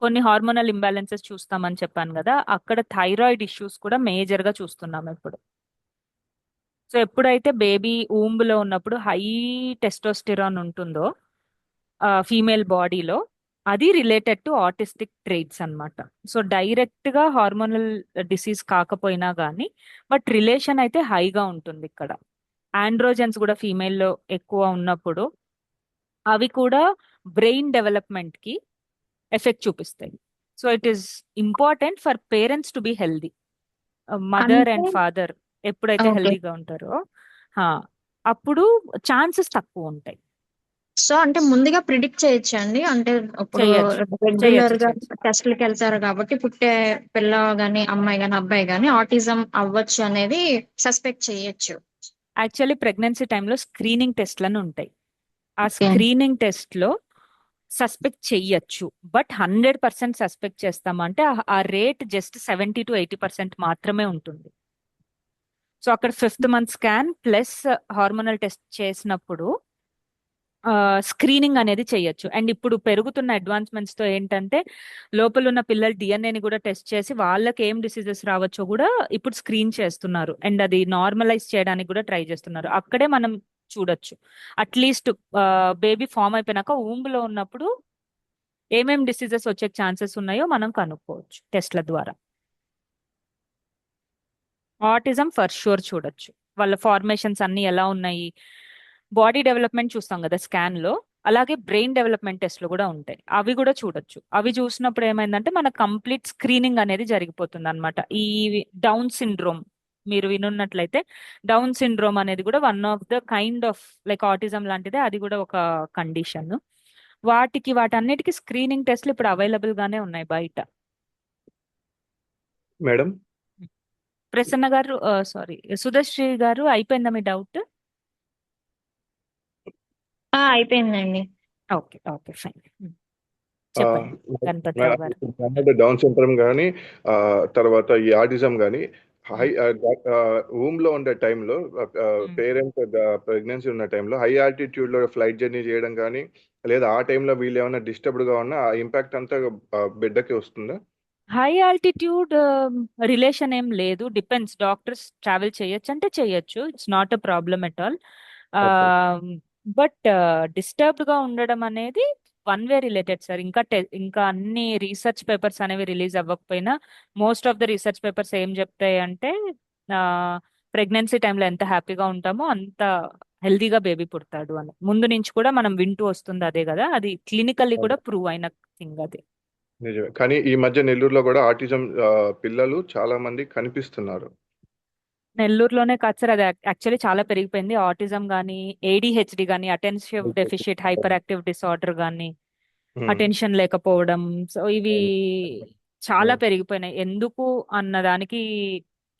కొన్ని హార్మోనల్ ఇంబ్యాలెన్సెస్ చూస్తామని చెప్పాను కదా, అక్కడ థైరాయిడ్ ఇష్యూస్ కూడా మేజర్ గా చూస్తున్నాం ఇప్పుడు. సో ఎప్పుడైతే బేబీ ఊంబులో ఉన్నప్పుడు హై టెస్టోస్టెరాన్ ఉంటుందో ఫీమేల్ బాడీలో, అది రిలేటెడ్ టు ఆటిస్టిక్ ట్రేట్స్ అన్నమాట. సో డైరెక్ట్ గా హార్మోనల్ డిసీజ్ కాకపోయినా కానీ బట్ రిలేషన్ అయితే హైగా ఉంటుంది ఇక్కడ. ఆండ్రోజెన్స్ కూడా ఫీమేల్లో ఎక్కువ ఉన్నప్పుడు అవి కూడా బ్రెయిన్ డెవలప్మెంట్ కి ఎఫెక్ట్ చూపిస్తాయి. So it is important for parents to be healthy. Mother and అంటే ఫాదర్ ఎప్పుడైతే ఓకే, హెల్దీగా ఉంటారో అప్పుడు ఛాన్సెస్ తక్కువ ఉంటాయి. సో అంటే ముందుగా ప్రిడిక్ట్ చేయొచ్చు అండి. అంటే ఇప్పుడు చేయొచ్చు రెగ్యులర్ గా చేయొచ్చు. టెస్ట్లకి వెళ్తారు కాబట్టి పుట్టే పిల్ల గాని అమ్మాయి గాని అబ్బాయి గాని ఆటిజం అవ్వచ్చు అనేది సస్పెక్ట్ చేయొచ్చు. యాక్చువల్లీ ప్రెగ్నెన్సీ టైంలో స్క్రీనింగ్ టెస్ట్లను ఉంటాయి. ఆ ఓకే. స్క్రీనింగ్ టెస్ట్ లో సస్పెక్ట్ చెయ్యొచ్చు. బట్ 100% సస్పెక్ట్ చేస్తామంటే ఆ రేట్ జస్ట్ 70 to 80% మాత్రమే ఉంటుంది. సో అక్కడ 5th month scan plus hormonal test చేసినప్పుడు స్క్రీనింగ్ అనేది చేయొచ్చు. అండ్ ఇప్పుడు పెరుగుతున్న అడ్వాన్స్మెంట్స్ తో ఏంటంటే లోపల ఉన్న పిల్లల డిఎన్ఏని కూడా టెస్ట్ చేసి వాళ్ళకి ఏం డిసీజెస్ రావచ్చో కూడా ఇప్పుడు స్క్రీన్ చేస్తున్నారు. అండ్ అది నార్మలైజ్ చేయడానికి కూడా ట్రై చేస్తున్నారు. అక్కడే మనం చూడొచ్చు. అట్లీస్ట్ బేబీ ఫామ్ అయిపోయినాక ఊంబులో ఉన్నప్పుడు ఏమేం డిసీజెస్ వచ్చే ఛాన్సెస్ ఉన్నాయో మనం కనుక్కోవచ్చు టెస్ట్ల ద్వారా. ఆటిజం ఫర్ షూర్ చూడొచ్చు. వాళ్ళ ఫార్మేషన్స్ అన్ని ఎలా ఉన్నాయి, బాడీ డెవలప్మెంట్ చూస్తాం కదా స్కాన్ లో, అలాగే బ్రెయిన్ డెవలప్మెంట్ టెస్ట్లు కూడా ఉంటాయి, అవి కూడా చూడొచ్చు. అవి చూసినప్పుడు ఏమైందంటే మన కంప్లీట్ స్క్రీనింగ్ అనేది జరిగిపోతుంది అనమాట. ఈ డౌన్ సిండ్రోమ్ మీరు వినున్నట్లయితే, డౌన్ సిండ్రోమ్ అనేది కూడా one of the kind of like autism లాంటిదే, అది కూడా ఒక కండిషన్. వాటన్నిటికీ స్క్రీనింగ్ టెస్ట్లు ఇప్పుడు అవైలబుల్ గానే ఉన్నాయి బయట. మేడం ప్రసన్న గారు, సారీ సుధశ్రీ గారు, అయిపోయిందా మీ డౌట్? అయిపోయిందండి. Okay okay fine. చెప్పండి గణపతిరావు గారు. డౌన్ సిండ్రోమ్ కానీ తర్వాత ఈ ఆటిజం కానీ హై రూమ్ లో ఉండే టైంలో పేరెంట్ ప్రెగ్నెన్సీ ఉన్న టైంలో హై ఆల్టిట్యూడ్ లో ఫ్లైట్ జర్నీ చేయడం కానీ, లేదా ఆ టైంలో వీళ్ళు ఏమైనా డిస్టర్బ్డ్ గా ఉన్నా ఆ ఇంపాక్ట్ అంతా బిడ్డకి వస్తుందా? హై ఆల్టిట్యూడ్ రిలేషన్ ఏం లేదు, డిపెండ్స్. డాక్టర్స్ ట్రావెల్ చేయొచ్చు అంటే చేయొచ్చు, it's not a problem at all. But disturbed గా ఉండడం అనేది వన్ వే రిలేటెడ్ సార్. ఇంకా అన్ని రీసెర్చ్ పేపర్స్ అనేవి రిలీజ్ అవ్వకపోయినా most of the research papers ఏం చెప్తాయి అంటే ప్రెగ్నెన్సీ టైంలో ఎంత హ్యాపీగా ఉంటామో అంత హెల్దీగా బేబీ పుడతాడు అని. ముందు నుంచి కూడా మనం వింటూ వస్తుంది అదే కదా, అది క్లినికల్లీ కూడా ప్రూవ్ అయిన థింగ్ అది. నిజమే. కానీ ఈ మధ్య నెల్లూరులో కూడా ఆటిజం పిల్లలు చాలా మంది కనిపిస్తున్నారు. నెల్లూరులోనే కాదు సార్, అది యాక్చువల్లీ చాలా పెరిగిపోయింది. ఆటిజం కానీ, ఏడిహెచ్డి కానీ, attention deficit hyper active disorder కానీ, అటెన్షన్ లేకపోవడం, సో ఇవి చాలా పెరిగిపోయినాయి. ఎందుకు అన్న దానికి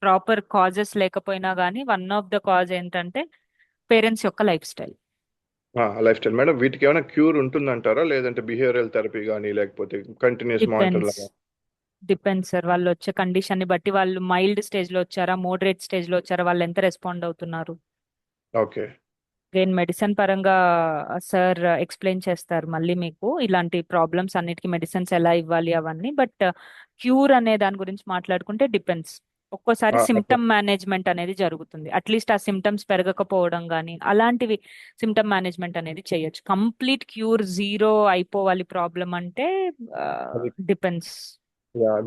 ప్రాపర్ కాజెస్ లేకపోయినా కానీ వన్ ఆఫ్ ద కాజ్ ఏంటంటే పేరెంట్స్ యొక్క life style. Life style. Madam వీటికి ఏమైనా క్యూర్ ఉంటుందంటారా, లేదంటే బిహేవియరల్ థెరపీ కానీ, లేకపోతే కంటిన్యూస్ మానిటర్ లాగా? డిపెండ్స్ సార్, వాళ్ళు వచ్చే కండిషన్ ని బట్టి. వాళ్ళు మైల్డ్ స్టేజ్ లో వచ్చారా, మోడరేట్ స్టేజ్ లో వచ్చారా, వాళ్ళు ఎంత రెస్పాండ్ అవుతున్నారు. ఓకే. అగైన్ మెడిసిన్ పరంగా సార్ ఎక్స్ప్లెయిన్ చేస్తారు మళ్ళీ మీకు, ఇలాంటి ప్రాబ్లమ్స్ అన్నిటికీ మెడిసిన్స్ ఎలా ఇవ్వాలి అవన్నీ. బట్ క్యూర్ అనే దాని గురించి మాట్లాడుకుంటే డిపెండ్స్. ఒక్కోసారి సిమ్టమ్ మేనేజ్మెంట్ అనేది జరుగుతుంది, అట్లీస్ట్ ఆ సిమ్టమ్స్ పెరగకపోవడం కానీ, అలాంటివి సిమ్టమ్ మేనేజ్మెంట్ అనేది చేయొచ్చు. కంప్లీట్ క్యూర్ జీరో అయిపోవాలి ప్రాబ్లం అంటే డిపెండ్స్.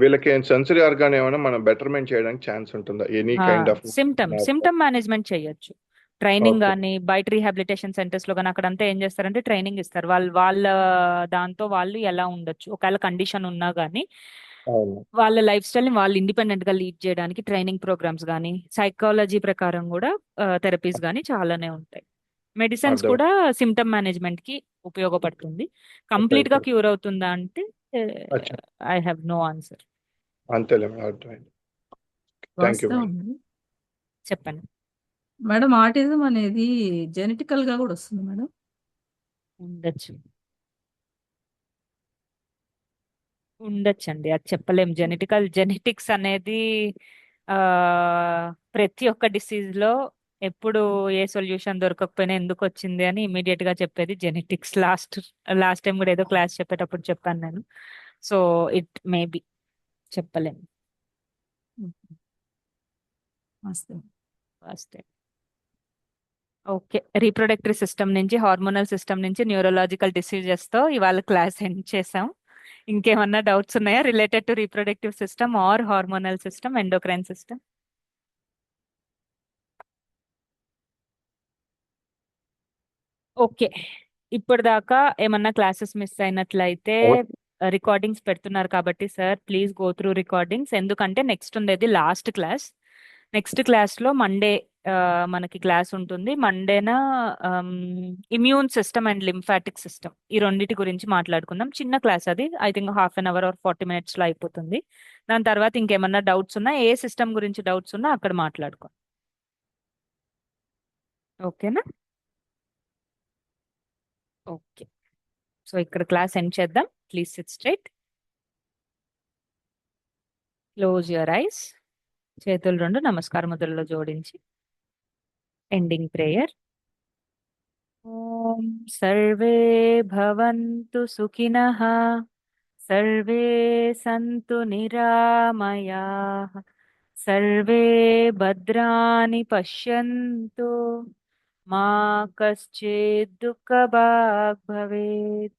వీళ్ళకి సెన్సరీ ఆర్గాన్ ఏమైనా మనం బెటర్మెంట్ చేయడానికి ఛాన్స్ ఉంటుందా? Any kind of symptom management చేయొచ్చు. ట్రైనింగ్ కానీ బయట రీహాబిలిటేషన్ సెంటర్స్ లో కానీ అక్కడంతా ఏం చేస్తారంటే ట్రైనింగ్ ఇస్తారు. వాళ్ళ దాంతో వాళ్ళు ఎలా ఉండొచ్చు, ఒకవేళ కండిషన్ ఉన్నా కానీ వాళ్ళ లైఫ్ స్టైల్ ని వాళ్ళు ఇండిపెండెంట్ గా లీడ్ చేయడానికి ట్రైనింగ్ ప్రోగ్రామ్స్ కానీ, సైకాలజీ ప్రకారం కూడా థెరపీస్ కానీ చాలానే ఉంటాయి. మెడిసిన్స్ కూడా సిమ్టమ్ మేనేజ్మెంట్ కి ఉపయోగపడుతుంది. కంప్లీట్ గా క్యూర్ అవుతుందా అంటే ఐ హ్యావ్ నో ఆన్సర్. అంతేలే. Thank you. చెప్పండి మేడం. ఆటిజం అనేది జెనెటికల్ గా కూడా వస్తుంది మేడం? ఉండొచ్చండి, అది చెప్పలేం. జెనెటిక్స్ అనేది ప్రతి ఒక్క డిసీజ్ లో ఎప్పుడు ఏ సొల్యూషన్ దొరకకపోయినా ఎందుకు వచ్చింది అని ఇమీడియట్ గా చెప్పేది జెనెటిక్స్. లాస్ట్ టైం కూడా ఏదో క్లాస్ చెప్పేటప్పుడు చెప్పాను నేను. సో ఇట్ మేబీ చెప్పలేం. ఓకే, రీప్రొడక్టరీ సిస్టమ్ నుంచి, హార్మోనల్ సిస్టమ్ నుంచి, న్యూరోలాజికల్ డిసీజెస్ తో ఇవాళ క్లాస్ ఎండ్ చేసాం. ఇంకేమన్నా డౌట్స్ ఉన్నాయా related to reproductive system or hormonal system, endocrine system? Okay, ఇప్పుడు దాకా ఏమన్నా క్లాసెస్ మిస్ అయినట్లయితే రికార్డింగ్స్ పెడుతున్నారు కాబట్టి sir please go through recordings. ఎందుకంటే నెక్స్ట్ ఉండేది లాస్ట్ క్లాస్. నెక్స్ట్ క్లాస్ లో మండే మనకి క్లాస్ ఉంటుంది. మండేన immune system and lymphatic system, ఈ రెండింటి గురించి మాట్లాడుకుందాం. చిన్న క్లాస్ అది, I think half an hour or 40 minutes లో అయిపోతుంది. దాని తర్వాత ఇంకేమన్నా డౌట్స్ ఉన్నా, ఏ సిస్టమ్ గురించి డౌట్స్ ఉన్నా అక్కడ మాట్లాడుకో. ఓకేనా? ఓకే, సో ఇక్కడ క్లాస్ ఎండ్ చేద్దాం. Please SIT straight, close your eyes, చేతులు రెండు నమస్కార ముద్రలో జోడించి ఎండింగ్ ప్రేయర్. ఓం సర్వే భవంతు సుఖినః, సర్వే సంతు నిరామయాః, సర్వే భద్రాని పశ్యంతు, మా కశ్చిద్ దుఃఖభాగ్ భవేత్.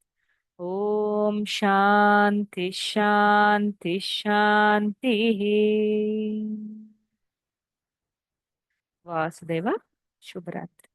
ఓం శాంతి శాంతి శాంతి. వాసుదేవ శుభరాత్రి.